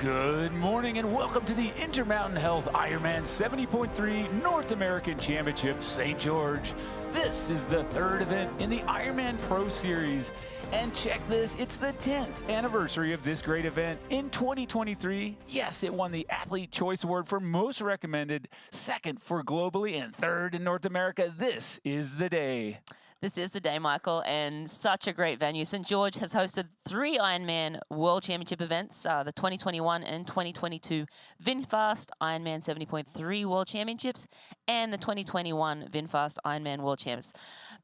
Good morning and welcome to the Intermountain Health IRONMAN 70.3 North American Championship, St. George. This is the third event in the IRONMAN Pro Series. And check this, it's the 10th anniversary of this great event. In 2023, yes, it won the Athlete Choice Award for Most Recommended, second for globally, and third in North America. This is the day. This is the day, Michael, and such a great venue. St. George has hosted 3 Ironman World Championship events, the 2021 and 2022 VinFast Ironman 70.3 World Championships and the 2021 VinFast Ironman World Champs.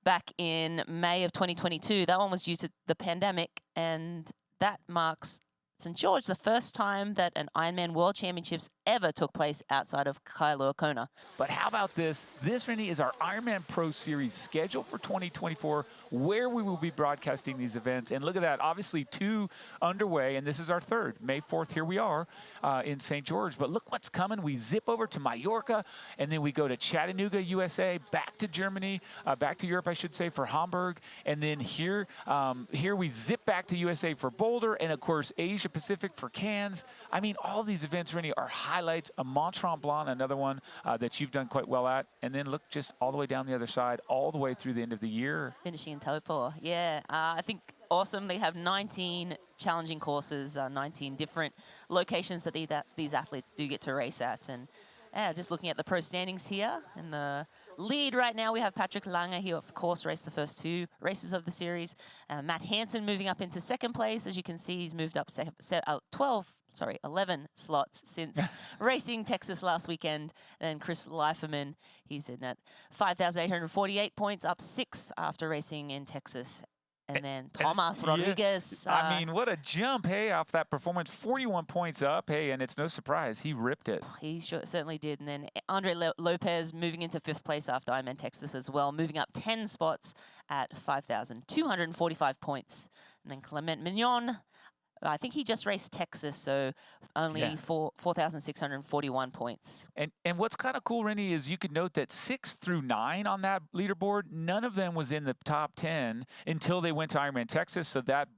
Back in May of 2022, that one was due to the pandemic, and that marks St. George the first time that an Ironman World Championships ever took place outside of Kailua Kona. But how about this? This, Rennie, is our IRONMAN Pro Series schedule for 2024, where we will be broadcasting these events. And look at that, obviously 2 underway, and this is our third. May 4th, here we are in St. George. But look what's coming. We zip over to Mallorca, and then we go to Chattanooga, USA, back to Germany, back to Europe, I should say, for Hamburg. And then here we zip back to USA for Boulder, and of course, Asia Pacific for Cairns. I mean, all of these events, Rennie, are highlights. A Mont Tremblant, another one that you've done quite well at. And then look just all the way down the other side, all the way through the end of the year. Finishing in Taupo, yeah. I think awesome. They have 19 challenging courses, 19 different locations that these athletes do get to race at. And just looking at the pro standings here, in the lead right now, we have Patrick Lange. He, of course, raced the first 2 races of the series. Matt Hansen moving up into second place. As you can see, he's moved up 11 slots since racing Texas last weekend. And then Chris Leiferman, he's in at 5,848 points, up 6 after racing in Texas. And then Thomas Rodriguez. Yeah, I mean, what a jump, hey, off that performance. 41 points up, hey, and it's no surprise. He ripped it. He certainly did. And then Andre Lopez moving into 5th place after Ironman Texas as well, moving up 10 spots at 5,245 points. And then Clement Mignon, I think he just raced Texas, so only 4,641 points. And what's kind of cool, Rennie, is you could note that 6 through 9 on that leaderboard, none of them was in the top 10 until they went to Ironman Texas, so that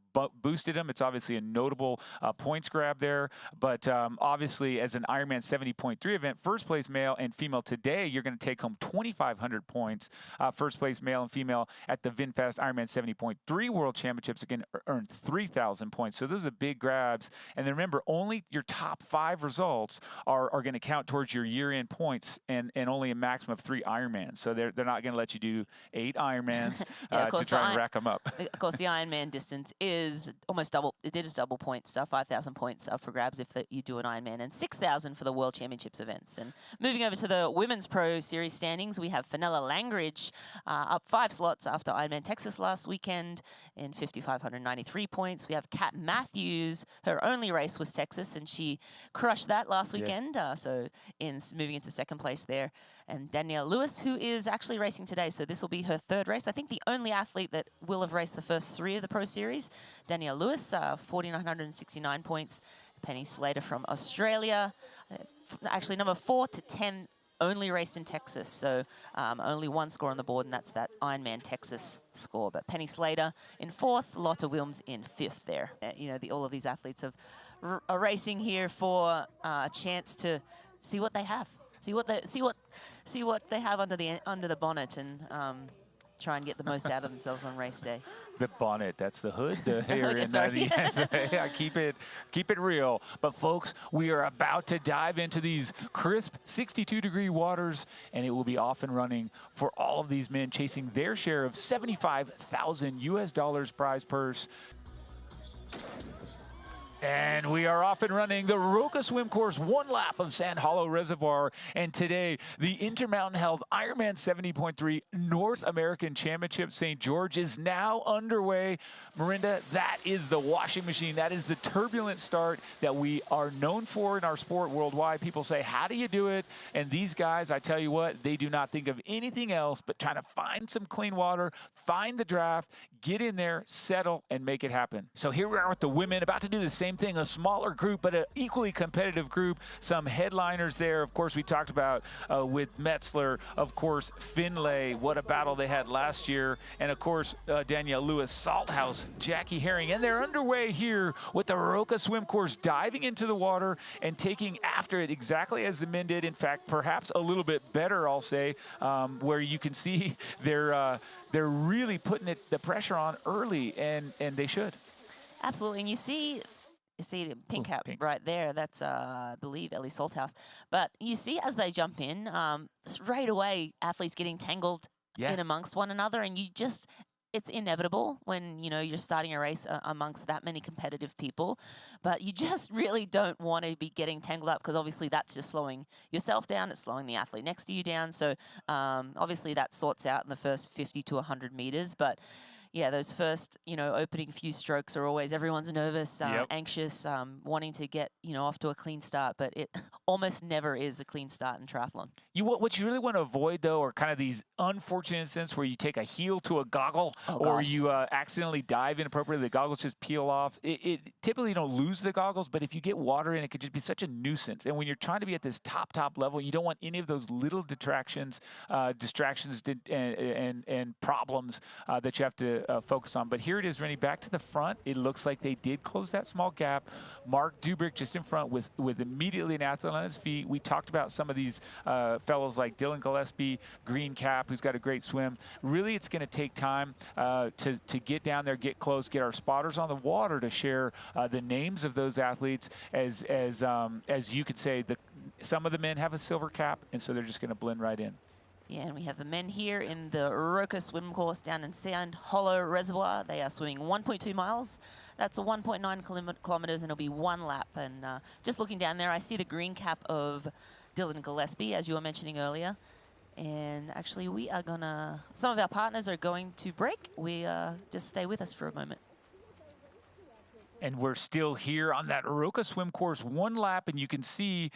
boosted him. It's obviously a notable points grab there. But obviously, as an Ironman 70.3 event, first place male and female today, you're going to take home 2,500 points. First place male and female at the VinFast Ironman 70.3 World Championships, again, earned 3,000 points. So those are big grabs. And then remember, only your top 5 results are going to count towards your year-end points, and only a maximum of 3 Ironmans. So they're not going to let you do 8 Ironmans to try and rack them up. Of course, the Ironman distance is almost double. It did double points, 5,000 points up for grabs if you do an Ironman, and 6,000 for the World Championships events. And moving over to the Women's Pro Series standings, we have Fenella Langridge up 5 slots after Ironman Texas last weekend in 5,593 points. We have Kat Matthews. Her only race was Texas, and she crushed that last weekend. So moving into 2nd place there. And Danielle Lewis, who is actually racing today, so this will be her 3rd race. I think the only athlete that will have raced the first 3 of the Pro Series. Danielle Lewis, 4,969 points. Penny Slater from Australia, actually number 4 to 10, only raced in Texas. So only 1 score on the board, and that's that Ironman Texas score. But Penny Slater in 4th, Lotta Wilms in 5th there. All of these athletes are racing here for a chance to see what they have. See what they have under the bonnet, and try and get the most out of themselves on race day. The bonnet, that's the hood. The hair yeah, keep it real. But folks, we are about to dive into these crisp 62-degree waters, and it will be off and running for all of these men chasing their share of $75,000 prize purse. And we are off and running the Roca Swim Course, 1 lap of Sand Hollow Reservoir. And today, the Intermountain Health IRONMAN 70.3 North American Championship St. George is now underway. Marinda, that is the washing machine. That is the turbulent start that we are known for in our sport worldwide. People say, how do you do it? And these guys, I tell you what, they do not think of anything else but trying to find some clean water, find the draft, get in there, settle, and make it happen. So here we are with the women about to do the same thing, a smaller group, but an equally competitive group. Some headliners there. Of course, we talked about with Metzler, of course, Finlay, what a battle they had last year. And of course, Danielle Lewis, Salthouse, Jackie Herring. And they're underway here with the Roca swim course, diving into the water and taking after it exactly as the men did. In fact, perhaps a little bit better, I'll say, where you can see they're really putting the pressure on early, and they should. Absolutely, and you see the pink cap right there. That's, I believe, Ellie Salthouse. But you see as they jump in, straight away, athletes getting tangled in amongst one another, and it's inevitable when, you're starting a race amongst that many competitive people, but you just really don't want to be getting tangled up because obviously that's just slowing yourself down. It's slowing the athlete next to you down. So obviously that sorts out in the first 50 to 100 meters. But yeah, those first, opening few strokes are always, everyone's nervous, anxious, wanting to get, off to a clean start, but it almost never is a clean start in triathlon. What you really want to avoid, though, are kind of these unfortunate instances where you take a heel to a goggle or you accidentally dive inappropriately, the goggles just peel off. It typically you don't lose the goggles, but if you get water in, it could just be such a nuisance. And when you're trying to be at this top level, you don't want any of those little distractions and problems that you have to focus on. But here it is, Rennie, back to the front. It looks like they did close that small gap. Mark Dubrick just in front with immediately an athlete on his feet. We talked about some of these fellows like Dylan Gillespie, green cap, who's got a great swim. Really, it's going to take time to get down there, get close, get our spotters on the water to share the names of those athletes. As you could say, some of the men have a silver cap, and so they're just going to blend right in. Yeah, and we have the men here in the Roca swim course down in Sand Hollow Reservoir. They are swimming 1.2 miles. That's 1.9 kilometers, and it'll be one lap. And just looking down there, I see the green cap of Dylan Gillespie, as you were mentioning earlier. And actually, some of our partners are going to break. Just stay with us for a moment. And we're still here on that Roca swim course, one lap, and you can see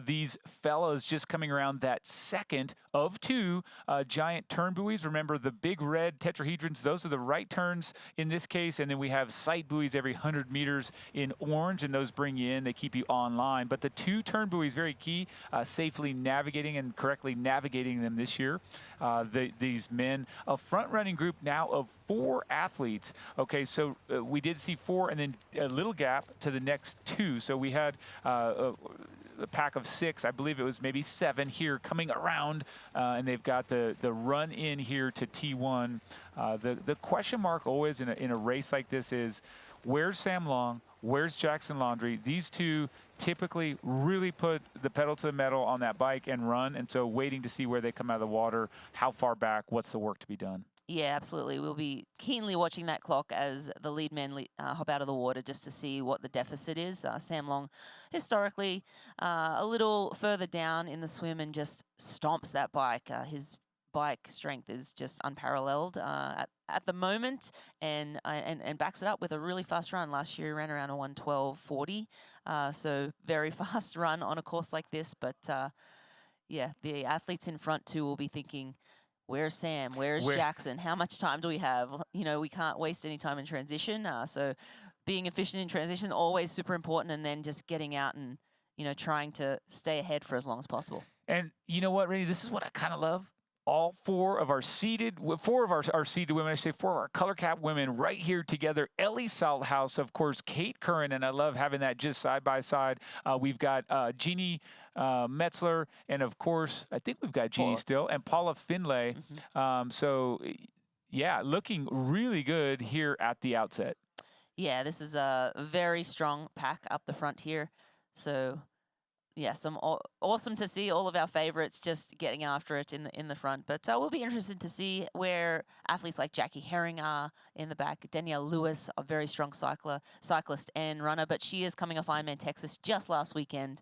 these fellows just coming around that second of two giant turn buoys. Remember, the big red tetrahedrons, those are the right turns in this case, and then we have sight buoys every 100 meters in orange, and those bring you in. They keep you online. But the two turn buoys, very key, safely navigating and correctly navigating them this year. These men, a front-running group now of 4 athletes. Okay, so we did see 4, and then a little gap to the next 2. So we had a pack of 6. I believe it was maybe 7 here coming around, and they've got the run in here to T1. The question mark always in a race like this is, where's Sam Long? Where's Jackson Laundrie? These two typically really put the pedal to the metal on that bike and run, and so waiting to see where they come out of the water, how far back, what's the work to be done. Yeah, absolutely. We'll be keenly watching that clock as the lead men hop out of the water just to see what the deficit is. Sam Long, historically, a little further down in the swim and just stomps that bike. His bike strength is just unparalleled at the moment, and backs it up with a really fast run. Last year, he ran around a 1:12.40, so very fast run on a course like this. But yeah, the athletes in front too will be thinking, where's Sam? Where's Jackson? How much time do we have? We can't waste any time in transition. So being efficient in transition, always super important, and then just getting out and, trying to stay ahead for as long as possible. And you know what, Rennie? This is what I kind of love. All 4 of our seeded women, I say 4 of our color cap women right here together. Ellie Salthouse, of course, Kate Curran, and I love having that just side by side. We've got Jeannie Metzler, and of course, I think we've got Jeannie still, and Paula Finlay. So, yeah, looking really good here at the outset. Yeah, this is a very strong pack up the front here. So, yeah, awesome to see all of our favorites just getting after it in the front. But we'll be interested to see where athletes like Jackie Herring are in the back. Danielle Lewis, a very strong cyclist and runner, but she is coming off Ironman Texas just last weekend.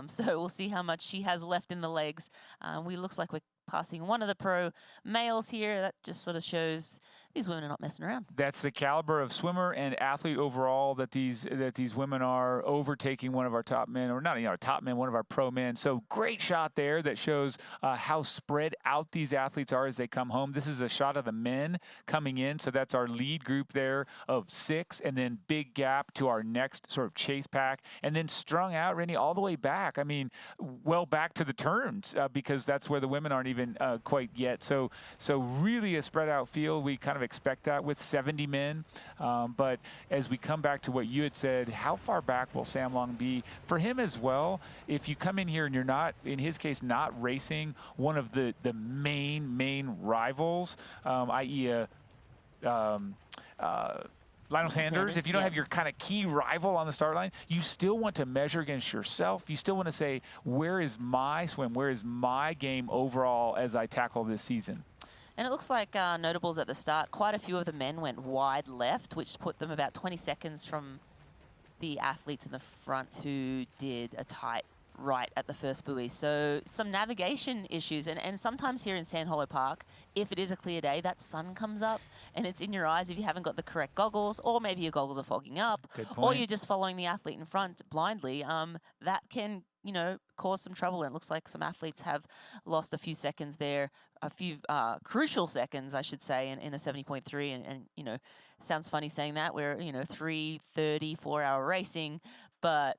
So we'll see how much she has left in the legs. Looks like we're passing one of the pro males here. That just sort of shows these women are not messing around. That's the caliber of swimmer and athlete overall that these women are, overtaking one of our top men, or not our top men, one of our pro men. So great shot there that shows how spread out these athletes are as they come home. This is a shot of the men coming in. So that's our lead group there of 6, and then big gap to our next sort of chase pack, and then strung out, Rennie, all the way back. I mean, well back to the turns because that's where the women aren't even quite yet. So really a spread out field. We kind of expect that with 70 men. But as we come back to what you had said, how far back will Sam Long be? For him as well, if you come in here and you're not, in his case, not racing one of the main rivals, i.e. Lionel Sanders, if you don't have your kind of key rival on the start line, you still want to measure against yourself. You still want to say, where is my swim? Where is my game overall as I tackle this season? And it looks like notables at the start, quite a few of the men went wide left, which put them about 20 seconds from the athletes in the front who did a tight right at the first buoy. So some navigation issues. And sometimes here in Sand Hollow Park, if it is a clear day, that sun comes up and it's in your eyes if you haven't got the correct goggles, or maybe your goggles are fogging up, or you're just following the athlete in front blindly. That can, you know, cause some trouble. And it looks like some athletes have lost a few seconds there, a few crucial seconds, I should say, in a 70.3. And, you know, sounds funny saying that. We're, you know, 3:30, 4-hour racing, but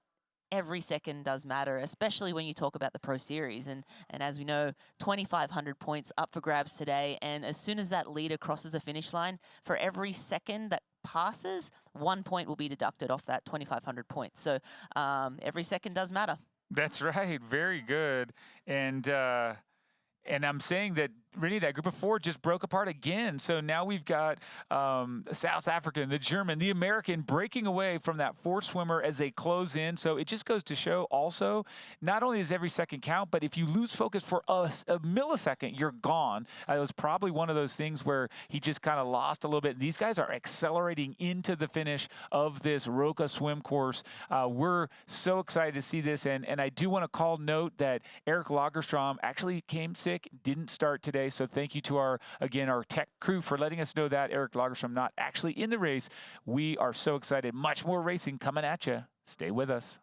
every second does matter, especially when you talk about the Pro Series. And as we know, 2,500 points up for grabs today. And as soon as that leader crosses the finish line, for every second that passes, 1 point will be deducted off that 2,500 points. So every second does matter. That's right. Very good. And I'm saying that, really, that group of 4 just broke apart again. So now we've got the South African, the German, the American breaking away from that 4th swimmer as they close in. So it just goes to show also, not only does every second count, but if you lose focus for a millisecond, you're gone. It was probably one of those things where he just kind of lost a little bit. These guys are accelerating into the finish of this Roka swim course. We're so excited to see this. And I do want to call note that Eric Lagerstrom actually came sick, didn't start today. So thank you to our tech crew for letting us know that. Eric Lagerstrom not actually in the race. We are so excited. Much more racing coming at you. Stay with us.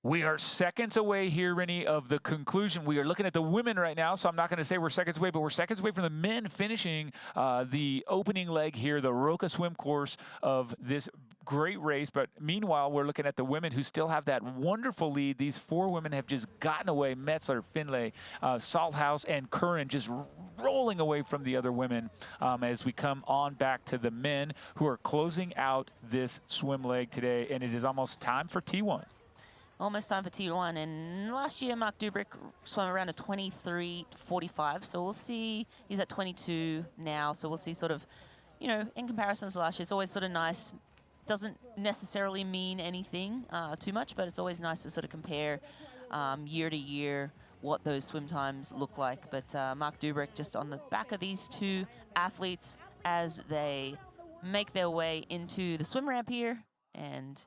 We are seconds away here, Rennie, of the conclusion. We are looking at the women right now, so I'm not going to say we're seconds away, but we're seconds away from the men finishing the opening leg here, the Roka swim course of this great race. But meanwhile, we're looking at the women who still have that wonderful lead. These 4 women have just gotten away. Metzler, Finlay, Salthouse, and Curran just rolling away from the other women as we come on back to the men who are closing out this swim leg today. And it is almost time for T1. Almost time for T1. And last year, Mark Dubrick swam around a 23:45. So we'll see. He's at 22 now. So we'll see sort of, you know, in comparison to last year, it's always sort of nice. Doesn't necessarily mean anything too much, but it's always nice to sort of compare year to year what those swim times look like. But Mark Dubrick just on the back of these 2 athletes as they make their way into the swim ramp here. And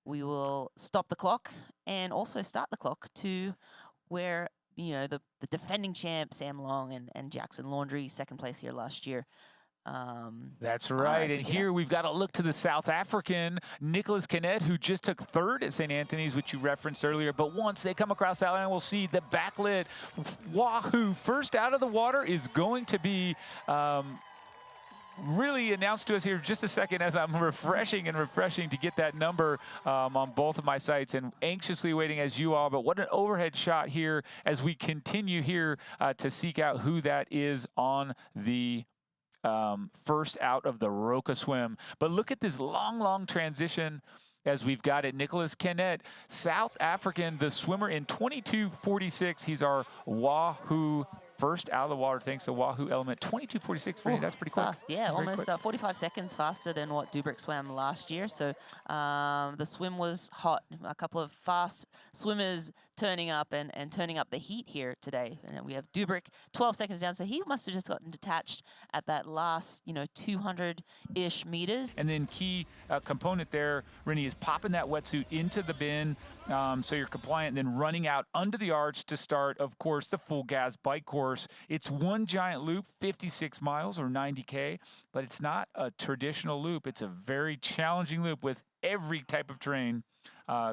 we will stop the clock and also start the clock to where, you know, the defending champ, Sam Long, and Jackson Laundrie, 2nd place here last year. That's right. And here we've got to look to the South African, Nicholas Kennett, who just took 3rd at St. Anthony's, which you referenced earlier. But once they come across that line, we'll see the backlit Wahoo first out of the water is going to be really announced to us here just a second as I'm refreshing to get that number on both of my sites, and anxiously waiting as you all. But what an overhead shot here as we continue here to seek out who that is on the first out of the Roka swim. But look at this long transition as we've got it. Nicholas Kennett, South African, the swimmer in 22:46. He's our Wahoo first out of the water, thanks to Wahoo element. 22:46, that's pretty fast. Yeah, almost 45 seconds faster than what Dubrick swam last year. So the swim was hot. A couple of fast swimmers turning up and turning up the heat here today. And we have Dubrick 12 seconds down, so he must have just gotten detached at that last, you know, 200-ish meters. And then key component there, Rennie, is popping that wetsuit into the bin, So you're compliant, and then running out under the arch to start, of course, the full gas bike course. It's one giant loop, 56 miles or 90K, but it's not a traditional loop. It's a very challenging loop with every type of terrain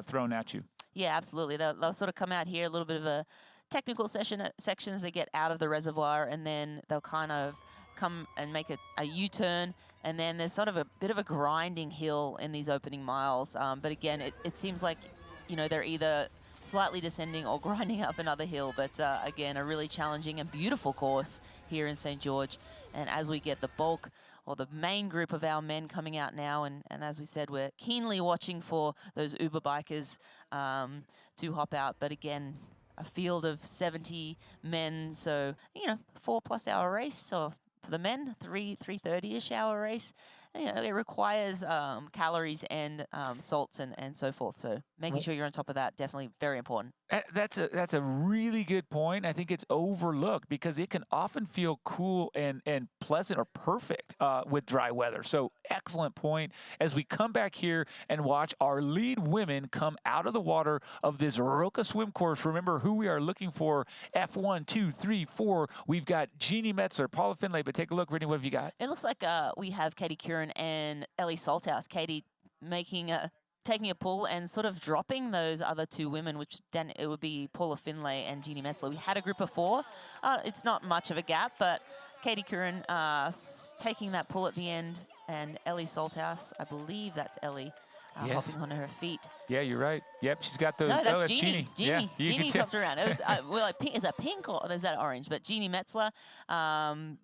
thrown at you. Yeah, absolutely. They'll sort of come out here, a little bit of a technical sections. They get out of the reservoir, and then they'll kind of come and make a U-turn, and then there's sort of a bit of a grinding hill in these opening miles. But again, it seems like, you know, they're either slightly descending or grinding up another hill. But again, a really challenging and beautiful course here in St. George. And as we get the bulk or the main group of our men coming out now, and as we said, we're keenly watching for those Uber bikers to hop out. But again, a field of 70 men, so, you know, 4+ hour race, or for the men, 3:30-ish hour race. You know, it requires calories and salts and so forth. So making sure you're on top of that, definitely very important. That's a really good point. I think it's overlooked because it can often feel cool and pleasant or perfect with dry weather. So excellent point. As we come back here and watch our lead women come out of the water of this Roca swim course, remember who we are looking for. F1, 2, 3, 4. We've got Jeannie Metzler, Paula Finlay, but take a look, Brittany, what have you got? It looks like we have Katie Curran and Ellie Salthouse. Katie taking a pull and sort of dropping those other two women, which then it would be Paula Finlay and Jeannie Metzler. We had a group of 4. It's not much of a gap, but Katie Curran taking that pull at the end, and Ellie Salthouse, I believe that's Ellie, yes, hopping onto her feet. Yeah, you're right. Yep, she's got those. No, that's Jeannie. Jeannie. Yeah, Jeannie popped around. It was like pink. Is that pink or is that orange? But Jeannie Metzler,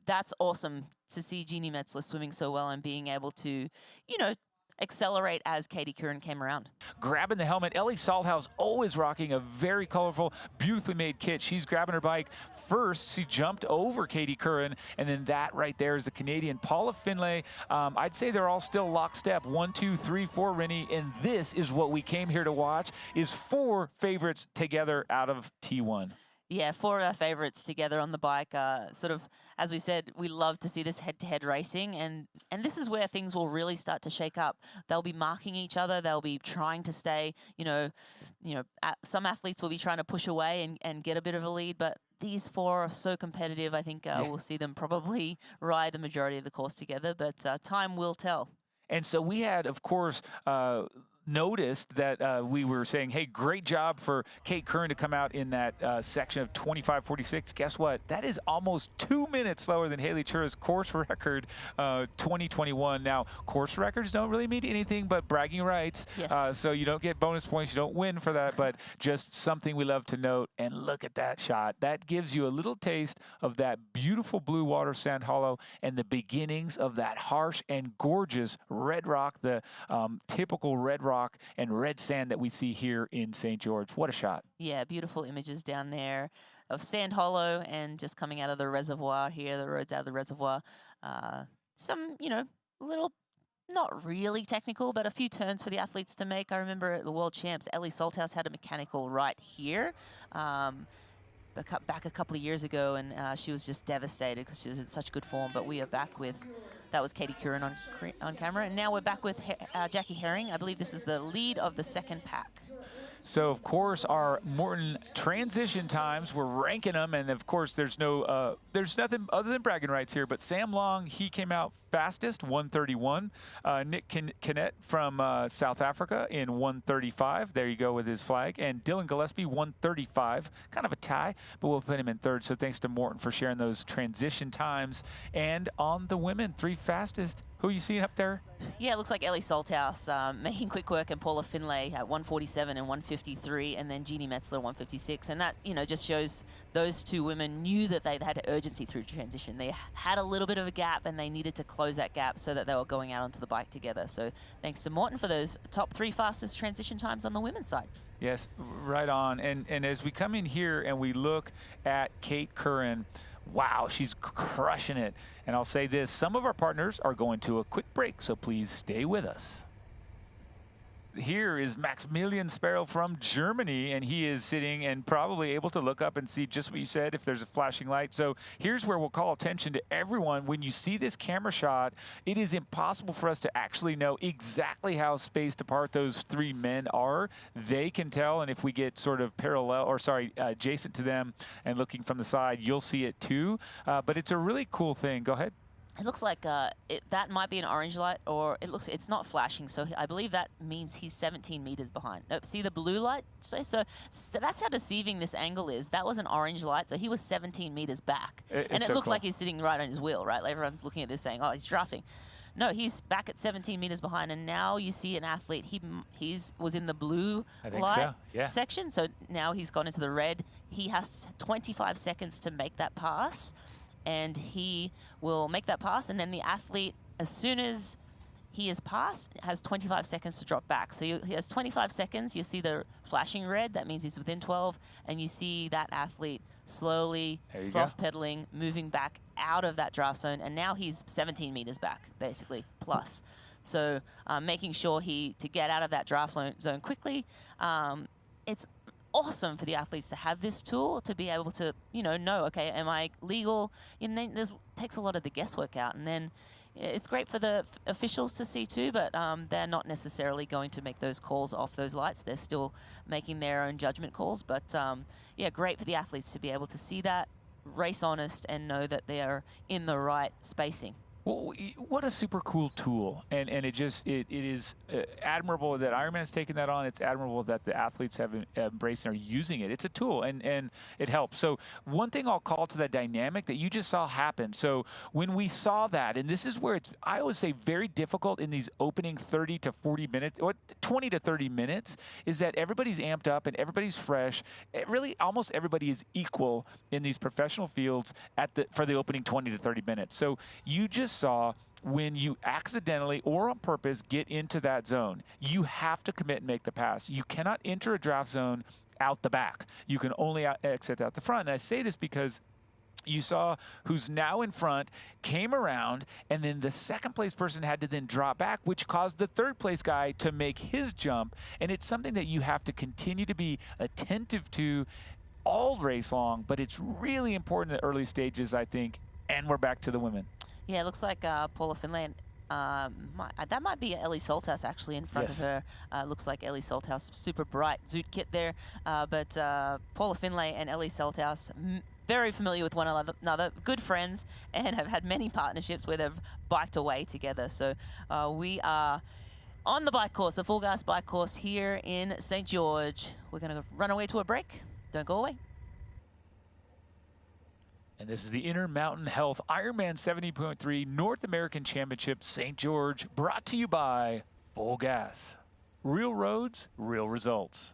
that's awesome to see Jeannie Metzler swimming so well and being able to, you know, accelerate as Katie Curran came around. Grabbing the helmet, Ellie Salthouse always rocking a very colorful, beautifully made kit. She's grabbing her bike. First, she jumped over Katie Curran, and then that right there is the Canadian Paula Finlay. I'd say they're all still lockstep. 1, 2, 3, 4, Rennie, and this is what we came here to watch, is 4 favorites together out of T1. Yeah, 4 of our favorites together on the bike. Sort of, as we said, we love to see this head-to-head racing, and this is where things will really start to shake up. They'll be marking each other. They'll be trying to stay, some athletes will be trying to push away and get a bit of a lead, but these 4 are so competitive. I think we'll see them probably ride the majority of the course together, but time will tell. And so we had, of course, noticed that we were saying, hey, great job for Kate Curran to come out in that section of 25:46. Guess what? That is almost 2 minutes slower than Haley Chura's course record, 2021. Now, course records don't really mean anything but bragging rights. Yes. So you don't get bonus points. You don't win for that, but just something we love to note. And look at that shot. That gives you a little taste of that beautiful blue water sand hollow and the beginnings of that harsh and gorgeous red rock, the typical red rock and red sand that we see here in St. George. What a shot. Yeah, beautiful images down there of Sand Hollow and just coming out of the reservoir here, the roads out of the reservoir. Some, little, not really technical, but a few turns for the athletes to make. I remember at the World Champs, Ellie Salthouse had a mechanical right here. Back a couple of years ago, and she was just devastated because she was in such good form. But we are back with, that was Katie Curran on camera, and now we're back with Jackie Herring. I believe this is the lead of the second pack. So, of course, our Morton transition times, we're ranking them, and of course, there's nothing other than bragging rights here. But Sam Long, he came out fastest, 1:31. Nick Kinnett from South Africa in 1:35. There you go with his flag. And Dylan Gillespie, 1:35. Kind of a tie, but we'll put him in third. So thanks to Morton for sharing those transition times. And on the women, 3 fastest. Who are you seeing up there? Yeah, it looks like Ellie Salthouse making quick work, and Paula Finlay at 1:47 and 1:53, and then Jeannie Metzler 1:56. And that, just shows those 2 women knew that they had urgency through transition. They had a little bit of a gap, and they needed to close that gap so that they were going out onto the bike together. So thanks to Morton for those top 3 fastest transition times on the women's side. Yes, right on. And as we come in here and we look at Kate Curran, wow, she's crushing it. And I'll say this, some of our partners are going to a quick break, so please stay with us. here is Maximilian Sparrow from Germany, and he is sitting and probably able to look up and see just what you said if there's a flashing light. So here's where we'll call attention to everyone. When you see this camera shot, it is impossible for us to actually know exactly how spaced apart those three men are. They can tell, and if we get sort of parallel, or sorry, adjacent to them and looking from the side, you'll see it too. But it's a really cool thing. Go ahead. It looks like that might be an orange light, or it's not flashing. So I believe that means he's 17 meters behind. See the blue light? So that's how deceiving this angle is. That was an orange light, so he was 17 meters back. And it so looked cool. like he's sitting right on his wheel, right? Like everyone's looking at this saying, oh, he's drafting. No, he's back at 17 meters behind, and now you see an athlete. He was in the blue light section, so now he's gone into the red. He has 25 seconds to make that pass. And he will make that pass, and then the athlete, as soon as he is passed, has 25 seconds to drop back. So he has 25 seconds. You see the flashing red. That means he's within 12. And you see that athlete slowly, soft pedaling, moving back out of that draft zone. And now he's 17 meters back, basically, plus. So making sure to get out of that draft zone quickly. It's awesome for the athletes to have this tool to be able to, know, okay, am I legal? And then takes a lot of the guesswork out. And then it's great for the officials to see too, but they're not necessarily going to make those calls off those lights. They're still making their own judgment calls. But yeah, great for the athletes to be able to see that, race honest, and know that they are in the right spacing. Well, what a super cool tool, and it is admirable that Ironman has taken that on. It's admirable that the athletes have embraced and are using it. It's a tool, and it helps. So one thing I'll call to that dynamic that you just saw happen. So when we saw that, and this is where it's, I always say, very difficult in these opening 30 to 40 minutes, or 20 to 30 minutes, is that everybody's amped up and everybody's fresh. Really, almost everybody is equal in these professional fields for the opening 20 to 30 minutes. So you just saw when you accidentally or on purpose get into that zone, you have to commit and make the pass. You cannot enter a draft zone out the back. You can only exit out the front. And I say this because you saw who's now in front came around, and then the second place person had to then drop back, which caused the third place guy to make his jump. And it's something that you have to continue to be attentive to all race long, but it's really important in the early stages, I think. And we're back to the women. Yeah, it looks like Paula Finlay, that might be Ellie Salthouse actually in front of her. Looks like Ellie Salthouse, super bright zoot kit there. But Paula Finlay and Ellie Salthouse, very familiar with one another, good friends, and have had many partnerships where they've biked away together. So we are on the bike course, the Full Gas bike course here in St. George. We're going to run away to a break. Don't go away. And this is the Intermountain Health IRONMAN 70.3 North American Championship St. George, brought to you by Full Gas. Real roads, real results.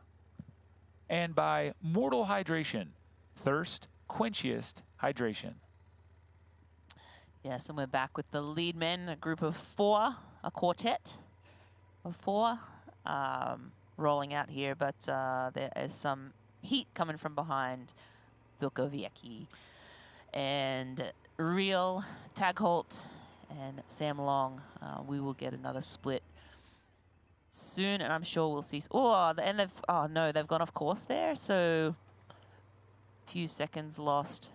And by Mortal Hydration, thirst quenchiest hydration. Yes, and we're back with the lead men, a group of four, a quartet of four, rolling out here, but there is some heat coming from behind Vilko Viecki. And Real, Tag Holt, and Sam Long. We will get another split soon, and I'm sure we'll see. And they've gone off course there, so a few seconds lost.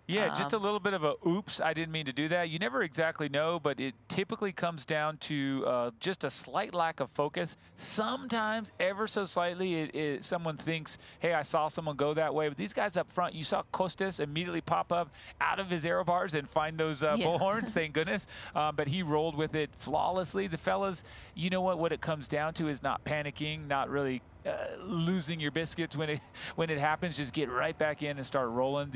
Yeah, just a little bit of a oops, I didn't mean to do that. You never exactly know, but it typically comes down to just a slight lack of focus. Sometimes, ever so slightly, someone thinks, hey, I saw someone go that way. But these guys up front, you saw Costas immediately pop up out of his aero bars and find those bullhorns, thank goodness. But he rolled with it flawlessly. The fellas, you know what it comes down to is not panicking, not really losing your biscuits when it happens. Just get right back in and start rolling.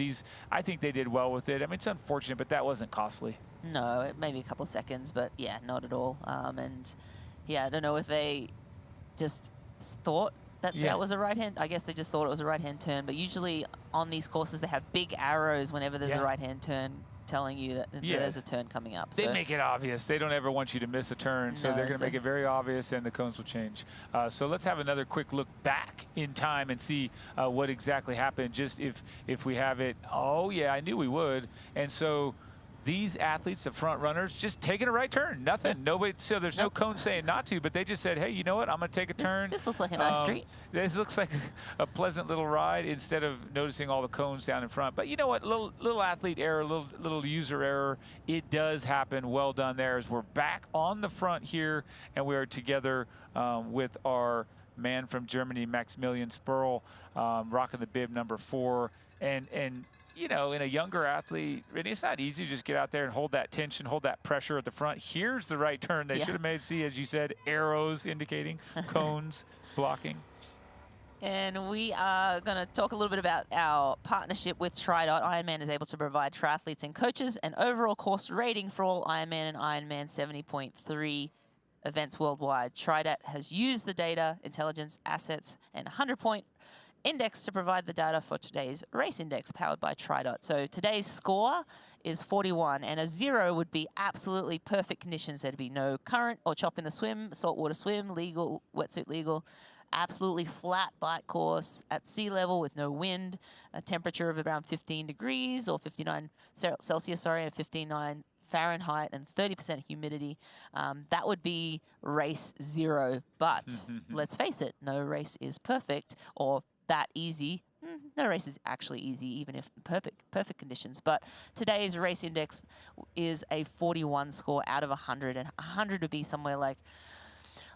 I think they did well with it. I mean, it's unfortunate, but that wasn't costly. No, maybe a couple of seconds, but yeah, not at all. And yeah, I don't know if they just thought that that was a right hand. I guess they just thought it was a right hand turn. But usually on these courses, they have big arrows whenever there's a right hand turn, telling you that there's a turn coming up. They make it obvious. They don't ever want you to miss a turn, so they're going to make it very obvious, and the cones will change. So let's have another quick look back in time and see what exactly happened, just if we have it. Oh, yeah, I knew we would. And so these athletes, the front runners, just taking a right turn. Nothing. Nobody. So there's no cone saying not to, but they just said, hey, you know what? I'm going to take a turn. This looks like a nice street. This looks like a pleasant little ride instead of noticing all the cones down in front. But you know what? Little athlete error, little user error. It does happen. Well done there as we're back on the front here, and we are together with our man from Germany, Maximilian Sperl, rocking the bib number 4. And you know, in a younger athlete, it's not easy to just get out there and hold that tension, hold that pressure at the front. Here's the right turn. They should have made, see, as you said, arrows indicating, cones blocking. And we are going to talk a little bit about our partnership with TriDot. Ironman is able to provide triathletes and coaches an overall course rating for all Ironman and Ironman 70.3 events worldwide. TriDot has used the data, intelligence, assets, and 100-point index to provide the data for today's race index powered by TriDot. So today's score is 41, and a 0 would be absolutely perfect conditions. There'd be no current or chop in the swim, saltwater swim, legal, wetsuit legal, absolutely flat bike course at sea level with no wind, a temperature of around 15 degrees or 59 Celsius, sorry, and 59 Fahrenheit and 30% humidity. That would be race 0. But let's face it, no race is perfect or that easy. No race is actually easy, even if perfect conditions. But today's race index is a 41 score out of 100, and 100 would be somewhere like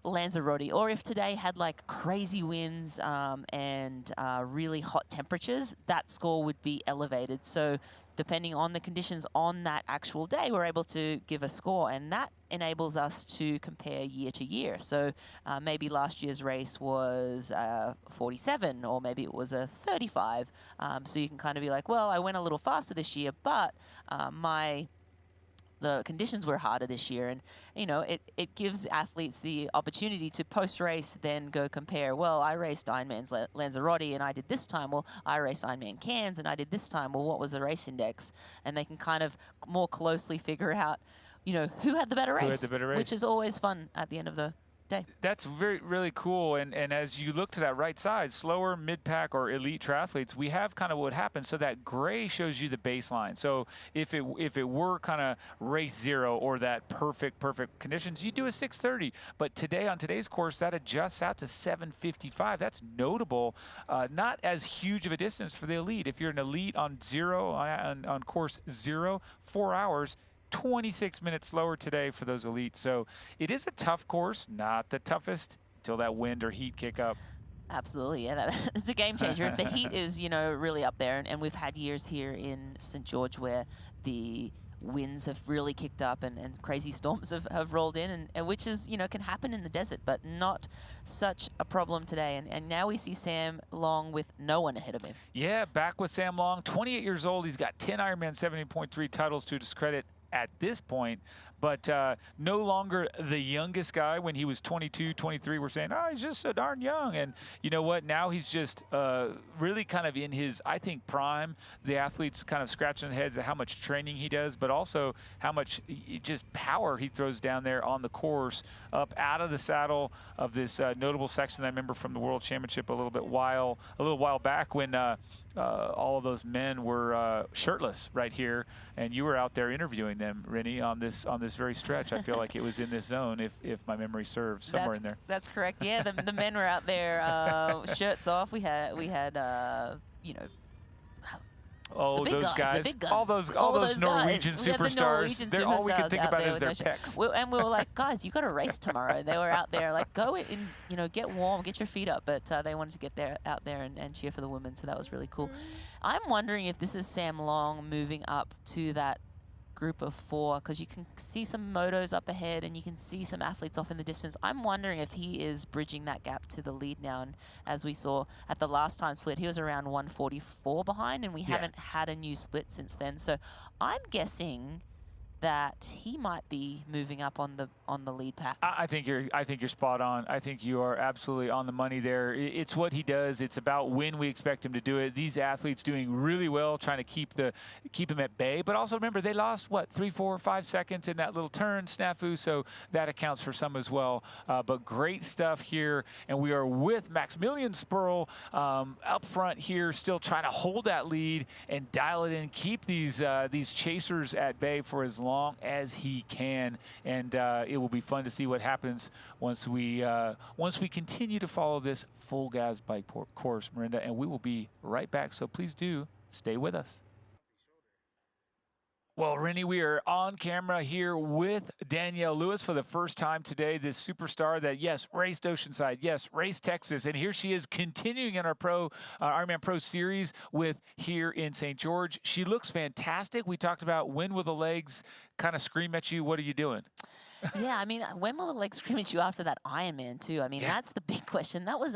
Lanzarote, or if today had like crazy winds and really hot temperatures, that score would be elevated. So depending on the conditions on that actual day, we're able to give a score, and that enables us to compare year to year. So maybe last year's race was 47, or maybe it was a 35. So you can kind of be like, well, I went a little faster this year, but the conditions were harder this year, and you know it gives athletes the opportunity to post-race then go compare. Well, I raced Ironman's Lanzarote and I did this time. Well, I raced Ironman Cairns and I did this time. Well, what was the race index? And they can kind of more closely figure out, you know, who had the better race, which is always fun at the end of the day. That's really cool. And as you look to that right side, slower, mid-pack, or elite triathletes, we have kind of what happens. So that gray shows you the baseline. So if it were kind of race 0 or that perfect conditions, you do a 6:30. But today, on today's course, that adjusts out to 7:55. That's notable. Not as huge of a distance for the elite. If you're an elite on 0, on course 0, 4 hours, 26 minutes slower today for those elites. So it is a tough course, not the toughest until that wind or heat kick up. Absolutely, yeah, it's a game changer. If the heat is, you know, really up there, and we've had years here in St. George where the winds have really kicked up and crazy storms have rolled in, and which is, you know, can happen in the desert, but not such a problem today. And now we see Sam Long with no one ahead of him. Yeah, back with Sam Long, 28 years old. He's got 10 Ironman 70.3 titles to his credit at this point, but no longer the youngest guy. When he was 22, 23, we're saying, oh, he's just so darn young. And you know what? Now he's just really kind of in his, I think, prime. The athletes kind of scratching their heads at how much training he does, but also how much just power he throws down there on the course, up out of the saddle of this notable section that I remember from the World Championship a little while back when all of those men were shirtless right here, and you were out there interviewing them, Rennie, on this very stretch. I feel like it was in this zone, if my memory serves, somewhere in there. That's correct. Yeah, the men were out there, shirts off. We had you know. Oh, those guys, all those Norwegian superstars. All we can think about is their pecs. And we were like, guys, you got a race tomorrow. They were out there like, go in, you know, get warm, get your feet up. But they wanted to get out there and cheer for the women, so that was really cool. I'm wondering if this is Sam Long moving up to that group of 4, because you can see some motos up ahead and you can see some athletes off in the distance. I'm wondering if he is bridging that gap to the lead now. And as we saw at the last time split, he was around 144 behind, and we haven't had a new split since then. So I'm guessing that he might be moving up on the lead pack. I think you're spot on. I think you are absolutely on the money there. It's what he does. It's about when we expect him to do it. These athletes doing really well, trying to keep him at bay. But also remember, they lost what 3, 4, 5 seconds in that little turn snafu, so that accounts for some as well. But great stuff here, and we are with Maximilian Sperl up front here, still trying to hold that lead and dial it in, keep these chasers at bay for as long as he can, and it will be fun to see what happens once we continue to follow this full gas bike course, Miranda, and we will be right back, so please do stay with us. Well, Rennie, we are on camera here with Danielle Lewis for the first time today, this superstar that, yes, raced Oceanside, yes, raced Texas, and here she is continuing in our IRONMAN Pro Series with here in St. George. She looks fantastic. We talked about when will the legs kind of scream at you, what are you doing? Yeah, I mean, when will the legs scream at you after that Ironman too? I mean, that's the big question. That was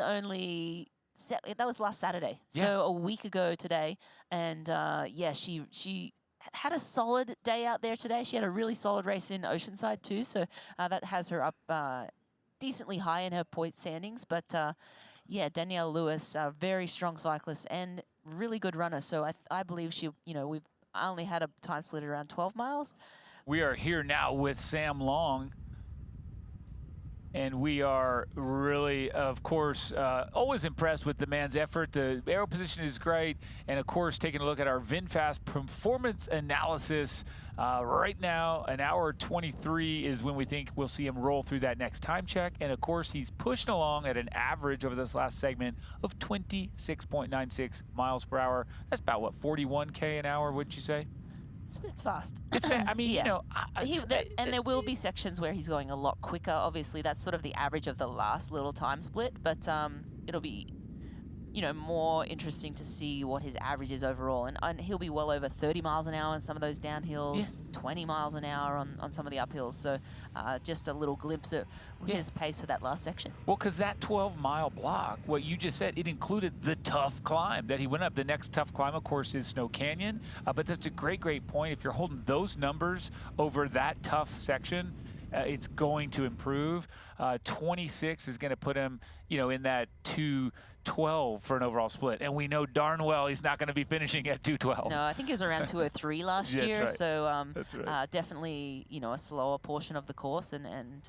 last Saturday, so a week ago today, and yeah, she had a solid day out there today. She had a really solid race in Oceanside too, so that has her up decently high in her point standings. But yeah, Danielle Lewis, a very strong cyclist and really good runner. So I believe she, we've only had a time split around 12 miles. We are here now with Sam Long. And we are really, of course, always impressed with the man's effort. The aero position is great. And, of course, taking a look at our VinFast performance analysis. Right now, an hour 23 is when we think we'll see him roll through that next time check. And, of course, he's pushing along at an average over this last segment of 26.96 miles per hour. That's about, what, 41K an hour, would you say? It's fast. It's fast. I mean, yeah. And there will be sections where he's going a lot quicker. Obviously, that's sort of the average of the last little time split. But it'll be, more interesting to see what his average is overall. And he'll be well over 30 miles an hour on some of those downhills, 20 miles an hour on some of the uphills. So just a little glimpse of his pace for that last section. Well, because that 12-mile block, what you just said, it included the tough climb that he went up. The next tough climb, of course, is Snow Canyon. But that's a great point. If you're holding those numbers over that tough section, it's going to improve. 26 is going to put him, in that 212 for an overall split. And we know darn well he's not going to be finishing at 212. No, I think he was around 203 last year. That's right. So That's right. definitely, a slower portion of the course. And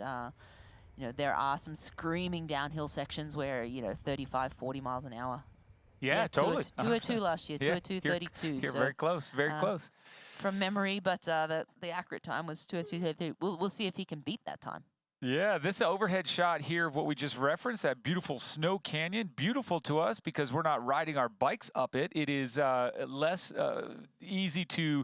there are some screaming downhill sections where, 35, 40 miles an hour. Yeah, totally. 202 last year, 202, 32. You're so, very close, very close. From memory, but the accurate time was 202, 33. We'll see if he can beat that time. Yeah, this overhead shot here of what we just referenced, that beautiful Snow Canyon, beautiful to us because we're not riding our bikes up it. It is less easy to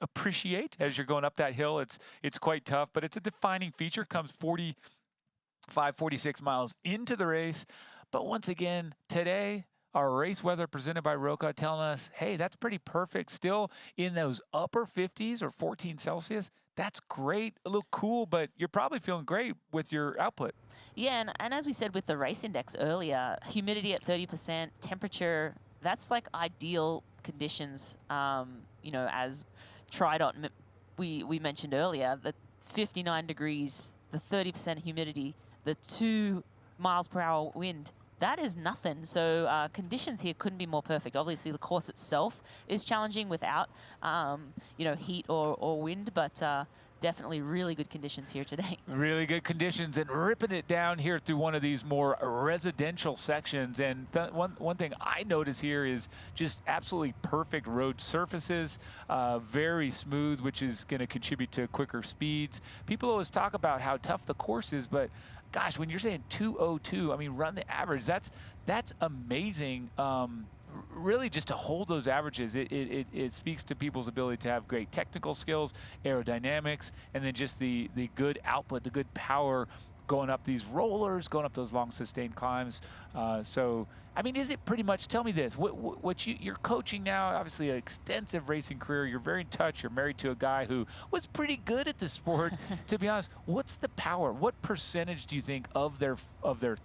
appreciate as you're going up that hill. It's quite tough, but it's a defining feature. Comes 45, 46 miles into the race. But once again, today, our race weather presented by Roca telling us, hey, that's pretty perfect. Still in those upper 50s or 14 Celsius. That's great, a little cool, but you're probably feeling great with your output. Yeah, and as we said with the race index earlier, humidity at 30%, temperature, that's like ideal conditions, as TriDot we mentioned earlier, the 59 degrees, the 30% humidity, the 2 miles per hour wind. That is nothing. So conditions here couldn't be more perfect. Obviously, the course itself is challenging without, heat or wind, but definitely really good conditions here today. Really good conditions and ripping it down here through one of these more residential sections. And one thing I notice here is just absolutely perfect road surfaces, very smooth, which is going to contribute to quicker speeds. People always talk about how tough the course is, but gosh, when you're saying 202, I mean, run the average. That's amazing. Really, just to hold those averages, it speaks to people's ability to have great technical skills, aerodynamics, and then just the good output, the good power going up these rollers, going up those long sustained climbs. So, I mean, is it pretty much, tell me this, what you're coaching now, obviously an extensive racing career, you're very in touch, you're married to a guy who was pretty good at the sport. To be honest, what's the power? What percentage do you think of their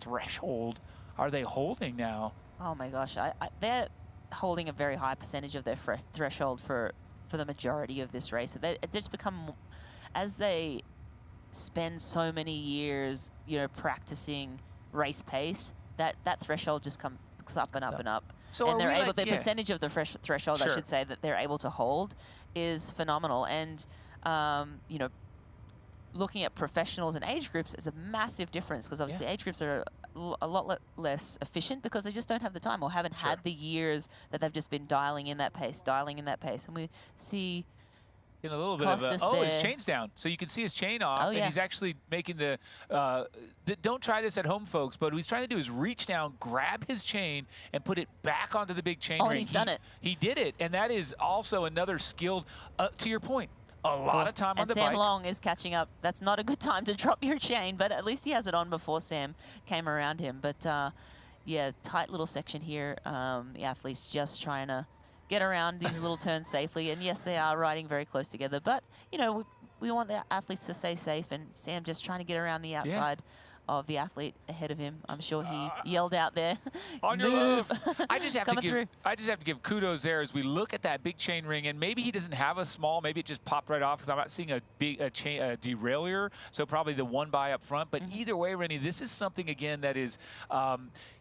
threshold are they holding now? Oh my gosh, they're holding a very high percentage of their threshold for for the majority of this race. They just become, as they spend so many years, you know, practicing race pace, that threshold just comes up and up and up. So and they're able, like, the percentage of the threshold, I should say, that they're able to hold is phenomenal. And, you know, looking at professionals and age groups is a massive difference, because obviously age groups are a lot less efficient because they just don't have the time or haven't had the years that they've just been dialing in that pace. And we see in a little bit of a, his chain's down. So you can see his chain off, and he's actually making the don't try this at home, folks, but what he's trying to do is reach down, grab his chain, and put it back onto the big chain ring. And he's done it. He did it, and that is also another skilled, to your point, a lot of time on the bike. And Sam Long is catching up. That's not a good time to drop your chain, but at least he has it on before Sam came around him. But, yeah, tight little section here. The athletes just trying to get around these little turns safely. And, yes, they are riding very close together. But, you know, we want the athletes to stay safe, and Sam just trying to get around the outside of the athlete ahead of him. I'm sure he yelled out there, on your move. I just have to give kudos there as we look at that big chain ring, and maybe he doesn't have a small, maybe it just popped right off, because I'm not seeing a big derailleur, so probably the one by up front. But either way, Rennie, this is something again that is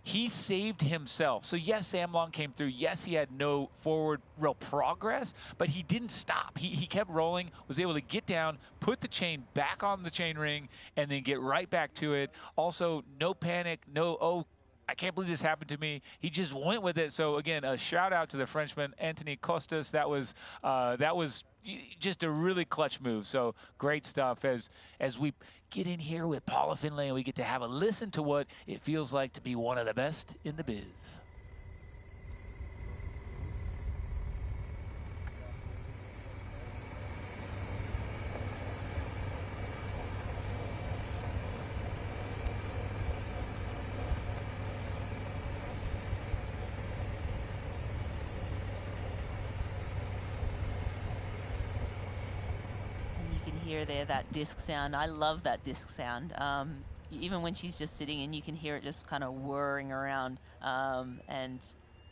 he saved himself. So yes, Sam Long came through. Yes, he had no forward real progress, but he didn't stop. He kept rolling, was able to get down, put the chain back on the chain ring, and then get right back to it. Also, no panic, no, oh, I can't believe this happened to me. He just went with it. So again, a shout out to the Frenchman, Anthony Costas. That was just a really clutch move. So great stuff as we get in here with Paula Finlay, and we get to have a listen to what it feels like to be one of the best in the biz. Hear there that disc sound. I love that disc sound. Even when she's just sitting, and you can hear it just kind of whirring around, and